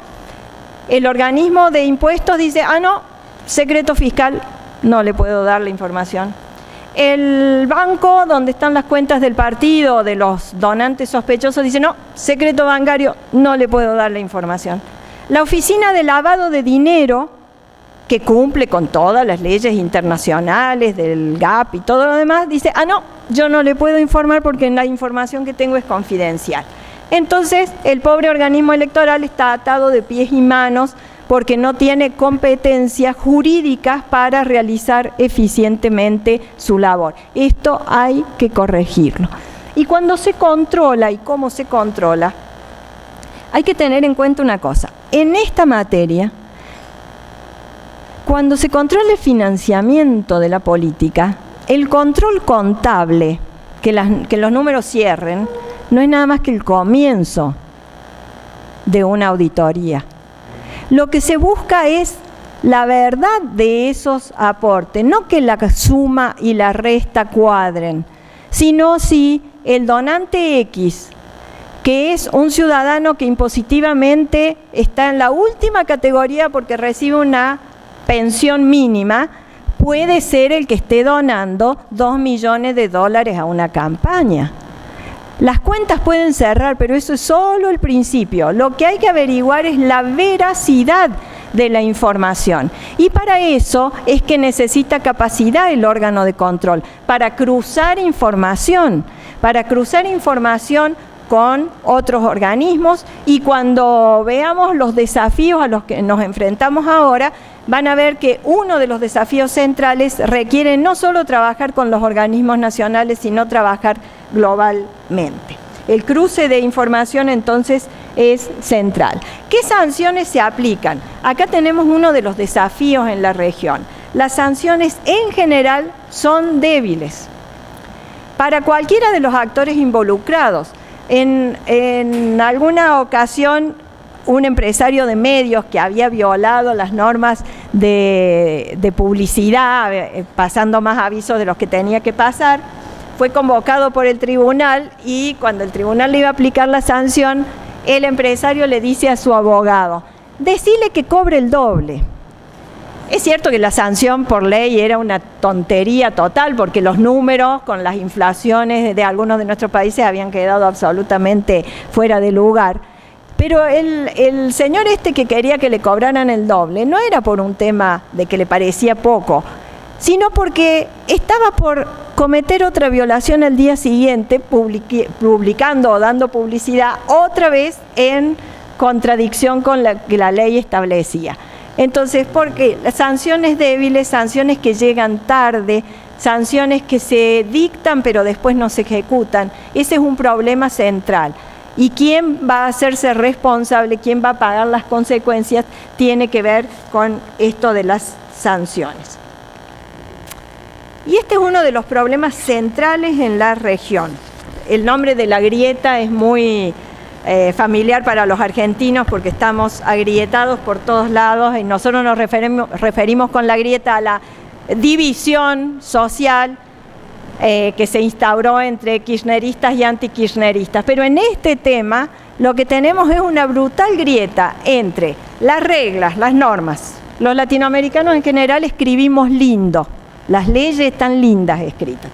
el organismo de impuestos dice, no, secreto fiscal, no le puedo dar la información. El banco donde están las cuentas del partido, de los donantes sospechosos, dice, no, secreto bancario, no le puedo dar la información. La oficina de lavado de dinero, que cumple con todas las leyes internacionales del GAP y todo lo demás, dice, no, yo no le puedo informar porque la información que tengo es confidencial. Entonces, el pobre organismo electoral está atado de pies y manos porque no tiene competencias jurídicas para realizar eficientemente su labor. Esto hay que corregirlo. Y cuando se controla y cómo se controla, hay que tener en cuenta una cosa. En esta materia, cuando se controla el financiamiento de la política, el control contable, que los números cierren, no es nada más que el comienzo. de una auditoría. Lo que se busca es la verdad de esos aportes, no que la suma y la resta cuadren, sino si el donante X, que es un ciudadano que impositivamente está en la última categoría porque recibe una pensión mínima, puede ser el que esté donando $2 millones a una campaña. Las cuentas pueden cerrar, pero eso es solo el principio. Lo que hay que averiguar es la veracidad de la información. Y para eso es que necesita capacidad el órgano de control, para cruzar información con otros organismos, y cuando veamos los desafíos a los que nos enfrentamos ahora, van a ver que uno de los desafíos centrales requiere no solo trabajar con los organismos nacionales, sino trabajar globalmente. El cruce de información entonces es central. ¿Qué sanciones se aplican? Acá tenemos uno de los desafíos en la región. Las sanciones en general son débiles para cualquiera de los actores involucrados. En alguna ocasión, un empresario de medios que había violado las normas de publicidad, pasando más avisos de los que tenía que pasar, fue convocado por el tribunal, y cuando el tribunal le iba a aplicar la sanción, el empresario le dice a su abogado: decile que cobre el doble. Es cierto que la sanción por ley era una tontería total, porque los números con las inflaciones de algunos de nuestros países habían quedado absolutamente fuera de lugar. Pero el señor que quería que le cobraran el doble no era por un tema de que le parecía poco, sino porque estaba por cometer otra violación al día siguiente, publicando o dando publicidad otra vez en contradicción con la que la ley establecía. Entonces, porque las sanciones débiles, sanciones que llegan tarde, sanciones que se dictan pero después no se ejecutan, ese es un problema central. Y quién va a hacerse responsable, quién va a pagar las consecuencias, tiene que ver con esto de las sanciones. Y este es uno de los problemas centrales en la región. El nombre de la grieta es muy familiar para los argentinos, porque estamos agrietados por todos lados, y nosotros nos referimos con la grieta a la división social que se instauró entre kirchneristas y antikirchneristas. Pero en este tema lo que tenemos es una brutal grieta entre las reglas, las normas. Los latinoamericanos en general escribimos lindo, las leyes están lindas escritas.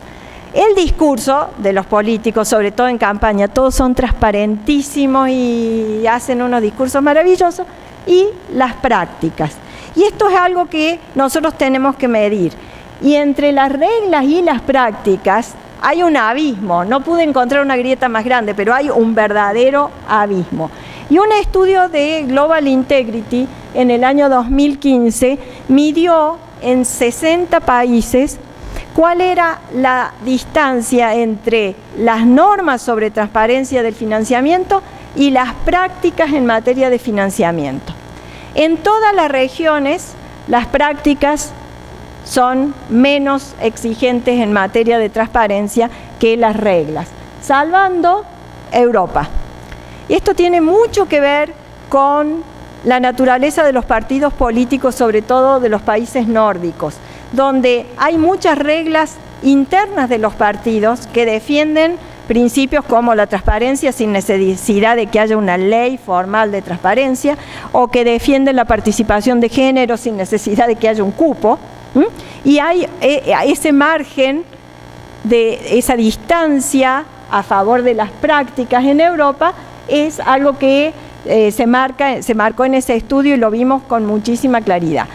El discurso de los políticos, sobre todo en campaña, todos son transparentísimos y hacen unos discursos maravillosos, y las prácticas. Y esto es algo que nosotros tenemos que medir. Y entre las reglas y las prácticas hay un abismo. No pude encontrar una grieta más grande, pero hay un verdadero abismo. Y un estudio de Global Integrity en el año 2015 midió en 60 países cuál era la distancia entre las normas sobre transparencia del financiamiento y las prácticas en materia de financiamiento. En todas las regiones, las prácticas son menos exigentes en materia de transparencia que las reglas, salvando Europa. Y esto tiene mucho que ver con la naturaleza de los partidos políticos, sobre todo de los países nórdicos, donde hay muchas reglas internas de los partidos que defienden principios como la transparencia sin necesidad de que haya una ley formal de transparencia, o que defienden la participación de género sin necesidad de que haya un cupo. Y hay ese margen, de esa distancia a favor de las prácticas en Europa, es algo que se marcó en ese estudio, y lo vimos con muchísima claridad.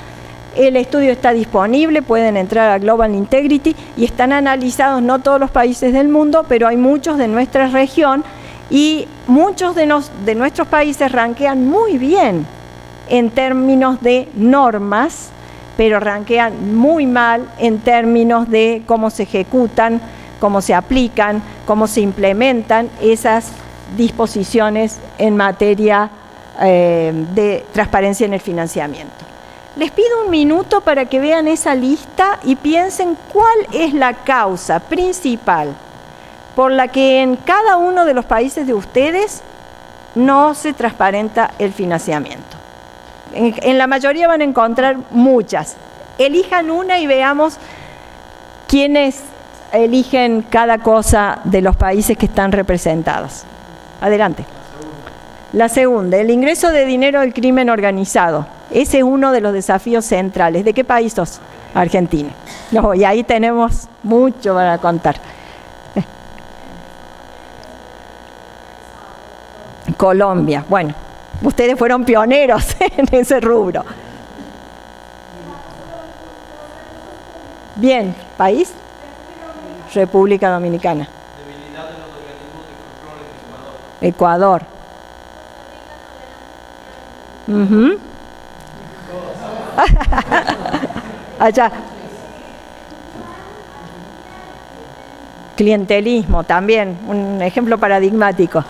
El estudio está disponible, pueden entrar a Global Integrity, y están analizados no todos los países del mundo, pero hay muchos de nuestra región, y muchos de nuestros países rankean muy bien en términos de normas, pero rankean muy mal en términos de cómo se ejecutan, cómo se aplican, cómo se implementan esas disposiciones en materia de transparencia en el financiamiento. Les pido un minuto para que vean esa lista y piensen cuál es la causa principal por la que en cada uno de los países de ustedes no se transparenta el financiamiento. En la mayoría van a encontrar muchas. Elijan una y veamos quiénes eligen cada cosa de los países que están representados. Adelante. La segunda, el ingreso de dinero del crimen organizado. Ese es uno de los desafíos centrales. ¿De qué país sos? Argentina. No, y ahí tenemos mucho para contar. Colombia. Bueno, ustedes fueron pioneros en ese rubro. Bien, ¿país? República Dominicana. Debilidad de los organismos de control en Ecuador. Allá. Clientelismo también, un ejemplo paradigmático.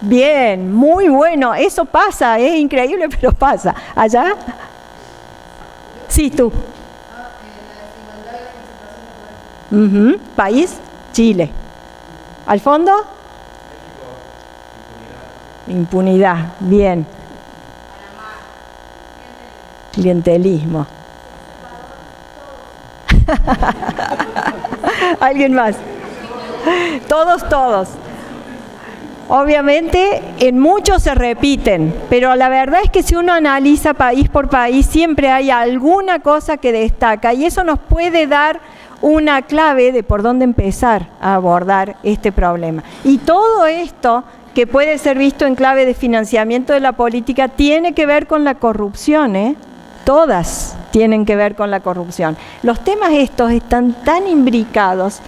Bien, muy bueno, eso pasa, es increíble, pero pasa. ¿Allá? Sí, tú. ¿País? Chile. ¿Al fondo? Impunidad, bien. Clientelismo. ¿Alguien más? Todos. Obviamente en muchos se repiten, pero la verdad es que si uno analiza país por país siempre hay alguna cosa que destaca y eso nos puede dar una clave de por dónde empezar a abordar este problema. Y todo esto que puede ser visto en clave de financiamiento de la política tiene que ver con la corrupción, ¿eh? Todas tienen que ver con la corrupción. Los temas estos están tan imbricados,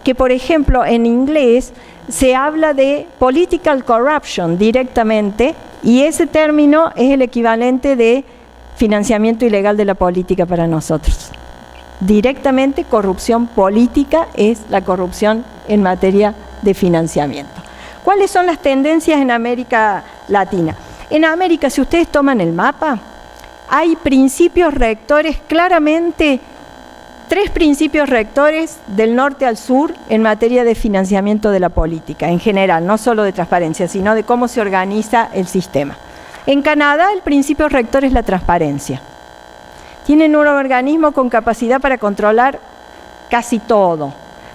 que por ejemplo en inglés se habla de political corruption directamente y ese término es el equivalente de financiamiento ilegal de la política para nosotros. Directamente corrupción política es la corrupción en materia de financiamiento. ¿Cuáles son las tendencias en América Latina? En América, si ustedes toman el mapa, hay principios rectores claramente. 3 principios rectores del norte al sur en materia de financiamiento de la política, en general, no solo de transparencia, sino de cómo se organiza el sistema. En Canadá, el principio rector es la transparencia. Tienen un organismo con capacidad para controlar casi todo.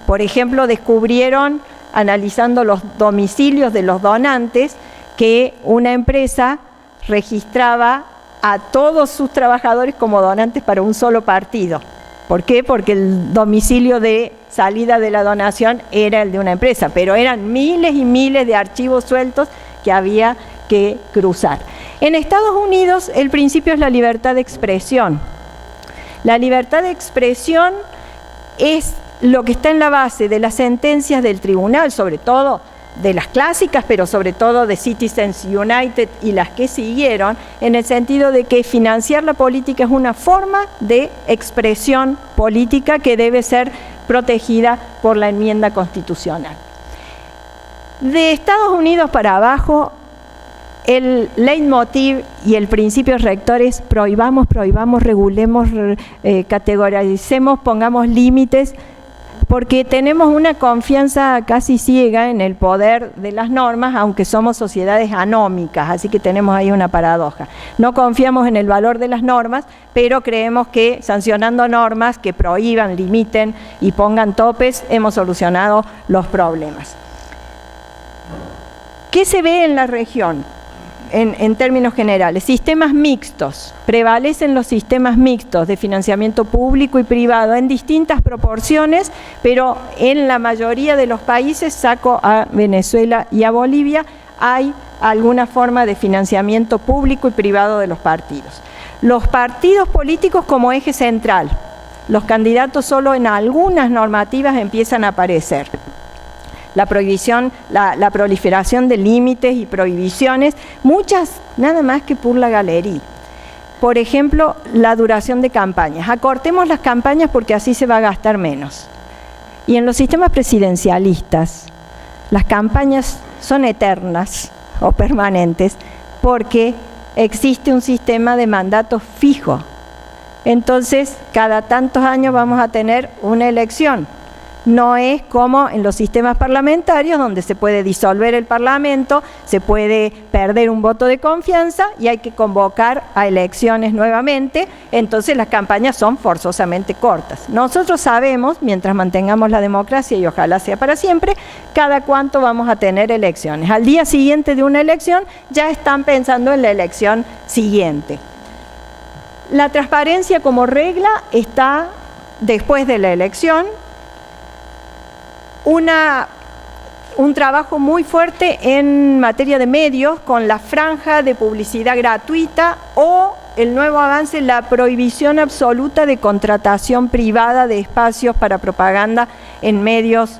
Por ejemplo, descubrieron, analizando los domicilios de los donantes, que una empresa registraba a todos sus trabajadores como donantes para un solo partido. ¿Por qué? Porque el domicilio de salida de la donación era el de una empresa, pero eran miles y miles de archivos sueltos que había que cruzar. En Estados Unidos el principio es la libertad de expresión. La libertad de expresión es lo que está en la base de las sentencias del tribunal, sobre todo de las clásicas, pero sobre todo de Citizens United y las que siguieron, en el sentido de que financiar la política es una forma de expresión política que debe ser protegida por la enmienda constitucional. De Estados Unidos para abajo, el leitmotiv y el principio rector es prohibamos, regulemos, categoricemos, pongamos límites, porque tenemos una confianza casi ciega en el poder de las normas, aunque somos sociedades anómicas, así que tenemos ahí una paradoja. No confiamos en el valor de las normas, pero creemos que sancionando normas que prohíban, limiten y pongan topes, hemos solucionado los problemas. ¿Qué se ve en la región? En términos generales, sistemas mixtos, prevalecen los sistemas mixtos de financiamiento público y privado en distintas proporciones, pero en la mayoría de los países, saco a Venezuela y a Bolivia, hay alguna forma de financiamiento público y privado de los partidos. Los partidos políticos como eje central, los candidatos solo en algunas normativas empiezan a aparecer. La prohibición, la proliferación de límites y prohibiciones, muchas nada más que por la galería. Por ejemplo, la duración de campañas. Acortemos las campañas porque así se va a gastar menos. Y en los sistemas presidencialistas, las campañas son eternas o permanentes porque existe un sistema de mandato fijo. Entonces, cada tantos años vamos a tener una elección. No es como en los sistemas parlamentarios, donde se puede disolver el Parlamento, se puede perder un voto de confianza y hay que convocar a elecciones nuevamente. Entonces las campañas son forzosamente cortas. Nosotros sabemos, mientras mantengamos la democracia, y ojalá sea para siempre, cada cuánto vamos a tener elecciones. Al día siguiente de una elección ya están pensando en la elección siguiente. La transparencia como regla está después de la elección. Un trabajo muy fuerte en materia de medios con la franja de publicidad gratuita o el nuevo avance, la prohibición absoluta de contratación privada de espacios para propaganda en medios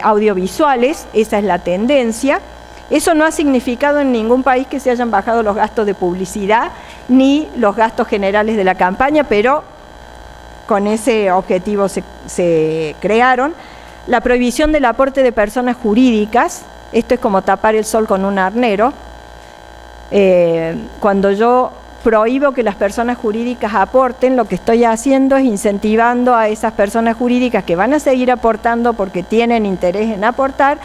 audiovisuales. Esa es la tendencia. Eso no ha significado en ningún país que se hayan bajado los gastos de publicidad ni los gastos generales de la campaña, pero con ese objetivo se crearon. La prohibición del aporte de personas jurídicas, esto es como tapar el sol con un arnero. Cuando yo prohíbo que las personas jurídicas aporten, lo que estoy haciendo es incentivando a esas personas jurídicas que van a seguir aportando porque tienen interés en aportar,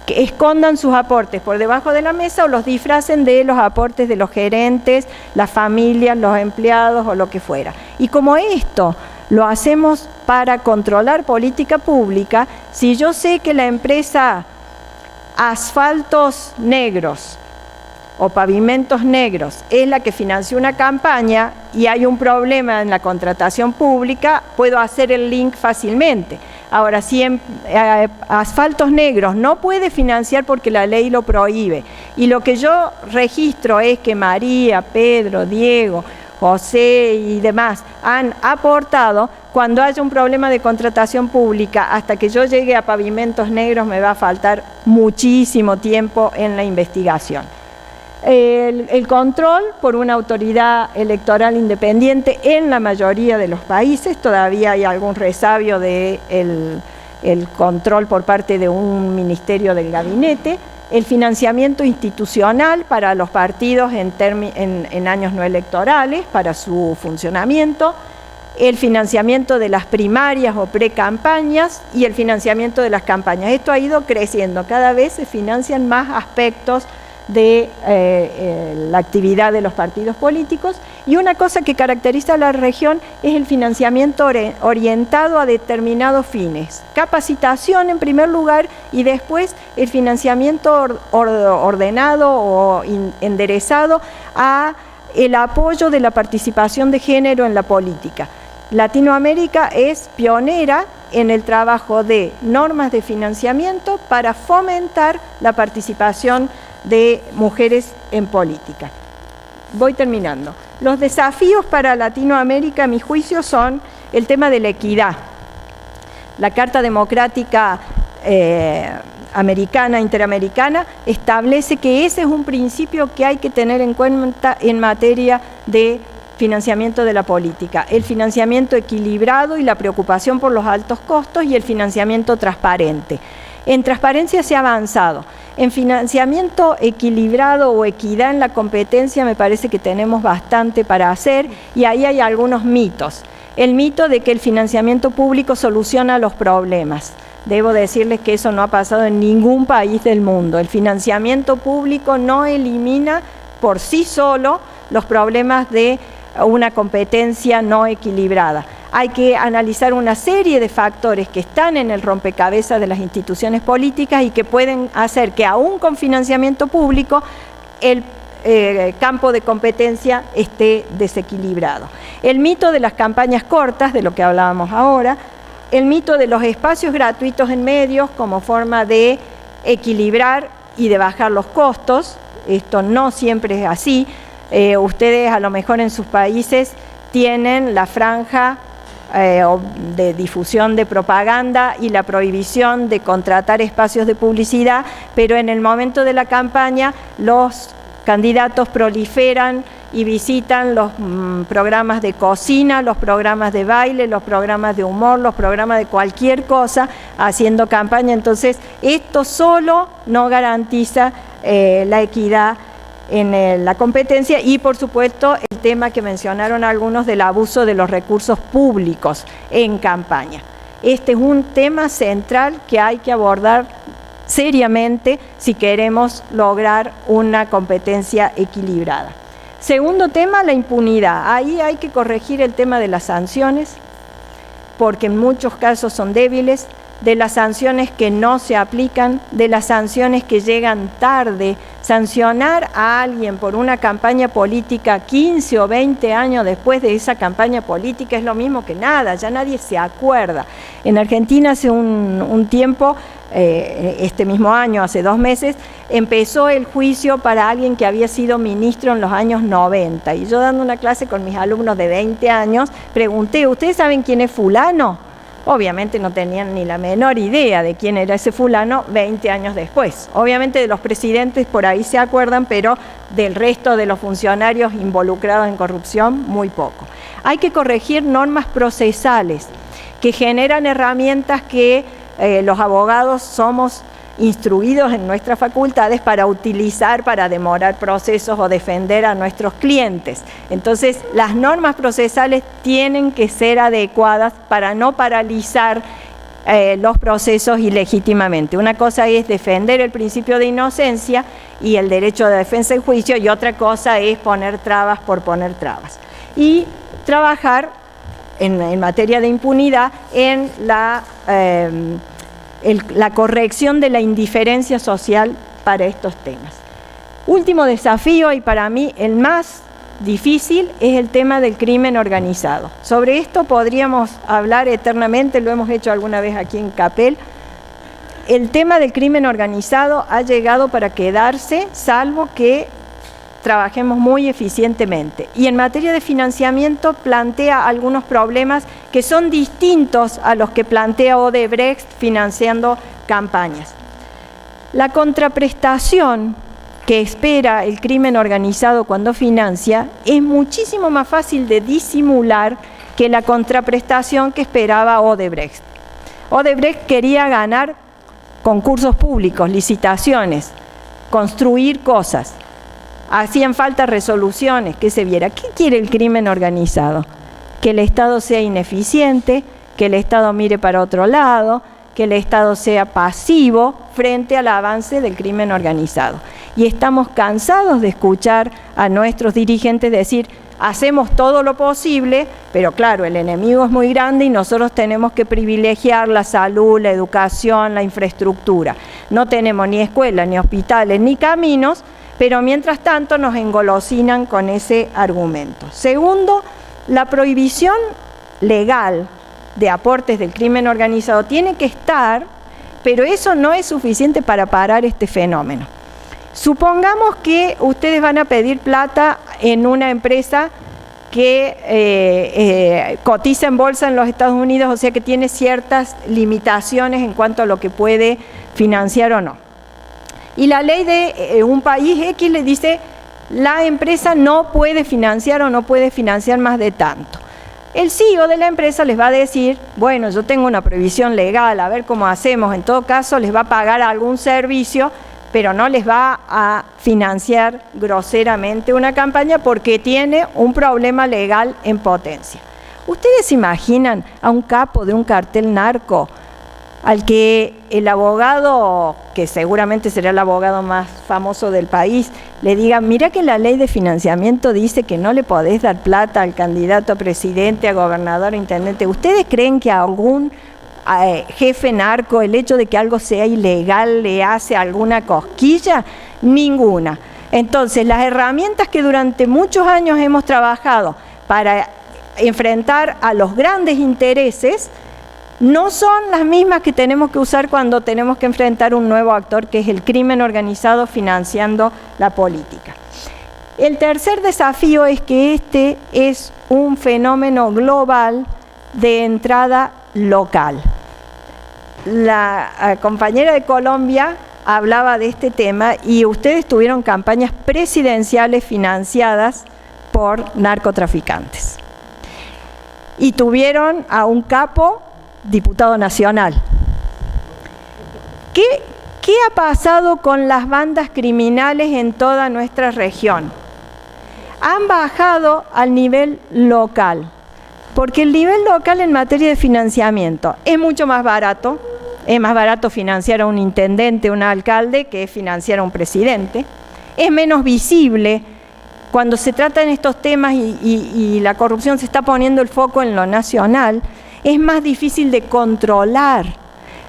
que escondan sus aportes por debajo de la mesa o los disfracen de los aportes de los gerentes, las familias, los empleados o lo que fuera. Y como esto lo hacemos para controlar política pública, si yo sé que la empresa Asfaltos Negros o Pavimentos Negros es la que financió una campaña y hay un problema en la contratación pública, puedo hacer el link fácilmente. Ahora, si Asfaltos Negros no puede financiar porque la ley lo prohíbe, y lo que yo registro es que María, Pedro, Diego, José y demás han aportado, cuando haya un problema de contratación pública, hasta que yo llegue a Pavimentos Negros me va a faltar muchísimo tiempo en la investigación. El control por una autoridad electoral independiente en la mayoría de los países, todavía hay algún resabio del control por parte de un ministerio del gabinete. El financiamiento institucional para los partidos en años no electorales, para su funcionamiento, el financiamiento de las primarias o precampañas y el financiamiento de las campañas. Esto ha ido creciendo, cada vez se financian más aspectos de la actividad de los partidos políticos, y una cosa que caracteriza a la región es el financiamiento orientado a determinados fines. Capacitación en primer lugar y después el financiamiento ordenado o enderezado a el apoyo de la participación de género en la política. Latinoamérica es pionera en el trabajo de normas de financiamiento para fomentar la participación de mujeres en política. Voy terminando. Los desafíos para Latinoamérica, a mi juicio, son el tema de la equidad. La Carta Democrática Interamericana, establece que ese es un principio que hay que tener en cuenta en materia de financiamiento de la política. El financiamiento equilibrado y la preocupación por los altos costos y el financiamiento transparente. En transparencia se ha avanzado. En financiamiento equilibrado o equidad en la competencia me parece que tenemos bastante para hacer, y ahí hay algunos mitos. El mito de que el financiamiento público soluciona los problemas. Debo decirles que eso no ha pasado en ningún país del mundo. El financiamiento público no elimina por sí solo los problemas de una competencia no equilibrada. Hay que analizar una serie de factores que están en el rompecabezas de las instituciones políticas y que pueden hacer que aún con financiamiento público el campo de competencia esté desequilibrado. El mito de las campañas cortas, de lo que hablábamos ahora, el mito de los espacios gratuitos en medios como forma de equilibrar y de bajar los costos. Esto no siempre es así. Ustedes a lo mejor en sus países tienen la franja de difusión de propaganda y la prohibición de contratar espacios de publicidad, pero en el momento de la campaña los candidatos proliferan y visitan los programas de cocina, los programas de baile, los programas de humor, los programas de cualquier cosa haciendo campaña. Entonces, esto solo no garantiza la equidad la competencia y, por supuesto, el tema que mencionaron algunos del abuso de los recursos públicos en campaña. Este es un tema central que hay que abordar seriamente si queremos lograr una competencia equilibrada. Segundo tema, la impunidad. Ahí hay que corregir el tema de las sanciones, porque en muchos casos son débiles, de las sanciones que no se aplican, de las sanciones que llegan tarde. Sancionar a alguien por una campaña política 15 o 20 años después de esa campaña política es lo mismo que nada, ya nadie se acuerda. En Argentina hace un tiempo, este mismo año, hace 2 meses, empezó el juicio para alguien que había sido ministro en los años 90. Y yo, dando una clase con mis alumnos de 20 años, pregunté, ¿ustedes saben quién es fulano? Obviamente no tenían ni la menor idea de quién era ese fulano 20 años después. Obviamente de los presidentes por ahí se acuerdan, pero del resto de los funcionarios involucrados en corrupción, muy poco. Hay que corregir normas procesales que generan herramientas que los abogados somos instruidos en nuestras facultades para utilizar, para demorar procesos o defender a nuestros clientes. Entonces, las normas procesales tienen que ser adecuadas para no paralizar los procesos ilegítimamente. Una cosa es defender el principio de inocencia y el derecho de defensa y juicio, y otra cosa es poner trabas por poner trabas. Y trabajar en materia de impunidad en la corrección de la indiferencia social para estos temas. Último desafío, y para mí el más difícil, es el tema del crimen organizado. Sobre esto podríamos hablar eternamente, lo hemos hecho alguna vez aquí en Capel. El tema del crimen organizado ha llegado para quedarse, salvo que trabajemos muy eficientemente. Y en materia de financiamiento plantea algunos problemas que son distintos a los que plantea Odebrecht financiando campañas. La contraprestación que espera el crimen organizado cuando financia es muchísimo más fácil de disimular que la contraprestación que esperaba Odebrecht. Odebrecht quería ganar concursos públicos, licitaciones, construir cosas. Hacían falta resoluciones, que se viera. ¿Qué quiere el crimen organizado? Que el Estado sea ineficiente, que el Estado mire para otro lado, que el Estado sea pasivo frente al avance del crimen organizado. Y estamos cansados de escuchar a nuestros dirigentes decir, hacemos todo lo posible, pero claro, el enemigo es muy grande y nosotros tenemos que privilegiar la salud, la educación, la infraestructura. No tenemos ni escuelas, ni hospitales, ni caminos, pero mientras tanto nos engolosinan con ese argumento. Segundo, la prohibición legal de aportes del crimen organizado tiene que estar, pero eso no es suficiente para parar este fenómeno. Supongamos que ustedes van a pedir plata en una empresa que cotiza en bolsa en los Estados Unidos, o sea que tiene ciertas limitaciones en cuanto a lo que puede financiar o no. Y la ley de un país X le dice, la empresa no puede financiar o no puede financiar más de tanto. El CEO de la empresa les va a decir, bueno, yo tengo una prohibición legal, a ver cómo hacemos. En todo caso, les va a pagar algún servicio, pero no les va a financiar groseramente una campaña porque tiene un problema legal en potencia. ¿Ustedes se imaginan a un capo de un cartel narco al que el abogado, que seguramente será el abogado más famoso del país, le diga, mira que la ley de financiamiento dice que no le podés dar plata al candidato a presidente, a gobernador, a intendente? ¿Ustedes creen que a algún jefe narco el hecho de que algo sea ilegal le hace alguna cosquilla? Ninguna. Entonces, las herramientas que durante muchos años hemos trabajado para enfrentar a los grandes intereses no son las mismas que tenemos que usar cuando tenemos que enfrentar un nuevo actor, que es el crimen organizado financiando la política. El tercer desafío es que este es un fenómeno global de entrada local. La compañera de Colombia hablaba de este tema y ustedes tuvieron campañas presidenciales financiadas por narcotraficantes. Y tuvieron a un capo diputado nacional. ¿Qué ¿qué ha pasado con las bandas criminales en toda nuestra región? Han bajado al nivel local, porque el nivel local en materia de financiamiento es mucho más barato. Es más barato financiar a un intendente, un alcalde, que financiar a un presidente. Es menos visible. Cuando se tratan estos temas y la corrupción se está poniendo el foco en lo nacional, es más difícil de controlar.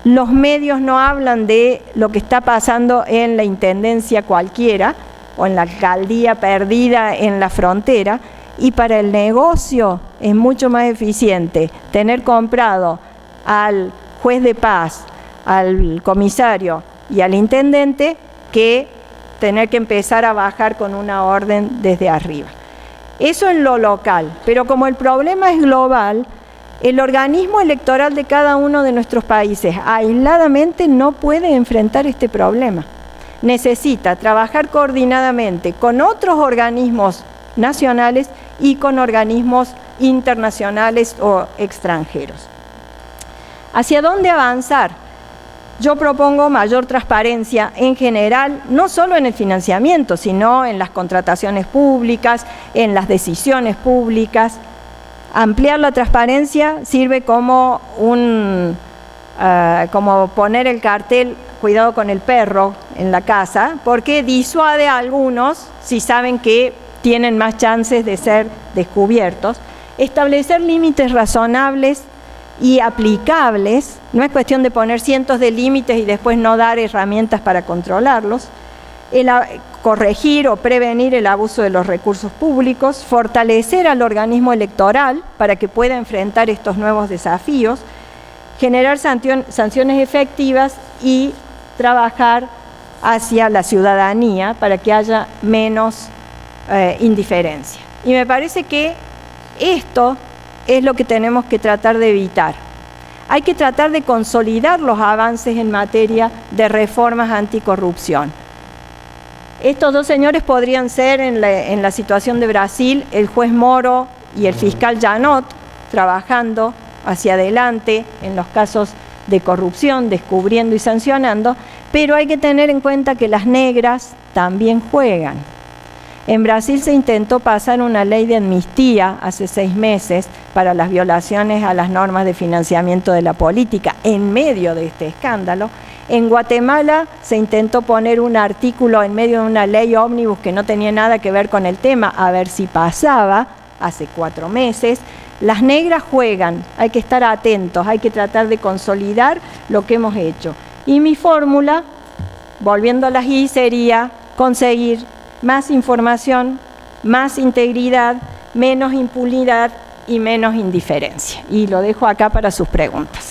Los medios no hablan de lo que está pasando en la intendencia cualquiera o en la alcaldía perdida en la frontera, y para el negocio es mucho más eficiente tener comprado al juez de paz, al comisario y al intendente que tener que empezar a bajar con una orden desde arriba. Eso en lo local, pero como el problema es global, el organismo electoral de cada uno de nuestros países aisladamente no puede enfrentar este problema. Necesita trabajar coordinadamente con otros organismos nacionales y con organismos internacionales o extranjeros. ¿Hacia dónde avanzar? Yo propongo mayor transparencia en general, no solo en el financiamiento, sino en las contrataciones públicas, en las decisiones públicas. Ampliar la transparencia sirve como como poner el cartel "cuidado con el perro" en la casa, porque disuade a algunos si saben que tienen más chances de ser descubiertos. Establecer límites razonables y aplicables, no es cuestión de poner cientos de límites y después no dar herramientas para controlarlos. Corregir o prevenir el abuso de los recursos públicos, fortalecer al organismo electoral para que pueda enfrentar estos nuevos desafíos, generar sanciones efectivas y trabajar hacia la ciudadanía para que haya menos indiferencia. Y me parece que esto es lo que tenemos que tratar de evitar. Hay que tratar de consolidar los avances en materia de reformas anticorrupción. Estos dos señores podrían ser, en la situación de Brasil, el juez Moro y el fiscal Janot, trabajando hacia adelante en los casos de corrupción, descubriendo y sancionando, pero hay que tener en cuenta que las negras también juegan. En Brasil se intentó pasar una ley de amnistía hace 6 meses para las violaciones a las normas de financiamiento de la política en medio de este escándalo. En Guatemala se intentó poner un artículo en medio de una ley ómnibus que no tenía nada que ver con el tema, a ver si pasaba, hace 4 meses. Las negras juegan, hay que estar atentos, hay que tratar de consolidar lo que hemos hecho. Y mi fórmula, volviendo a las I, sería conseguir más información, más integridad, menos impunidad y menos indiferencia. Y lo dejo acá para sus preguntas.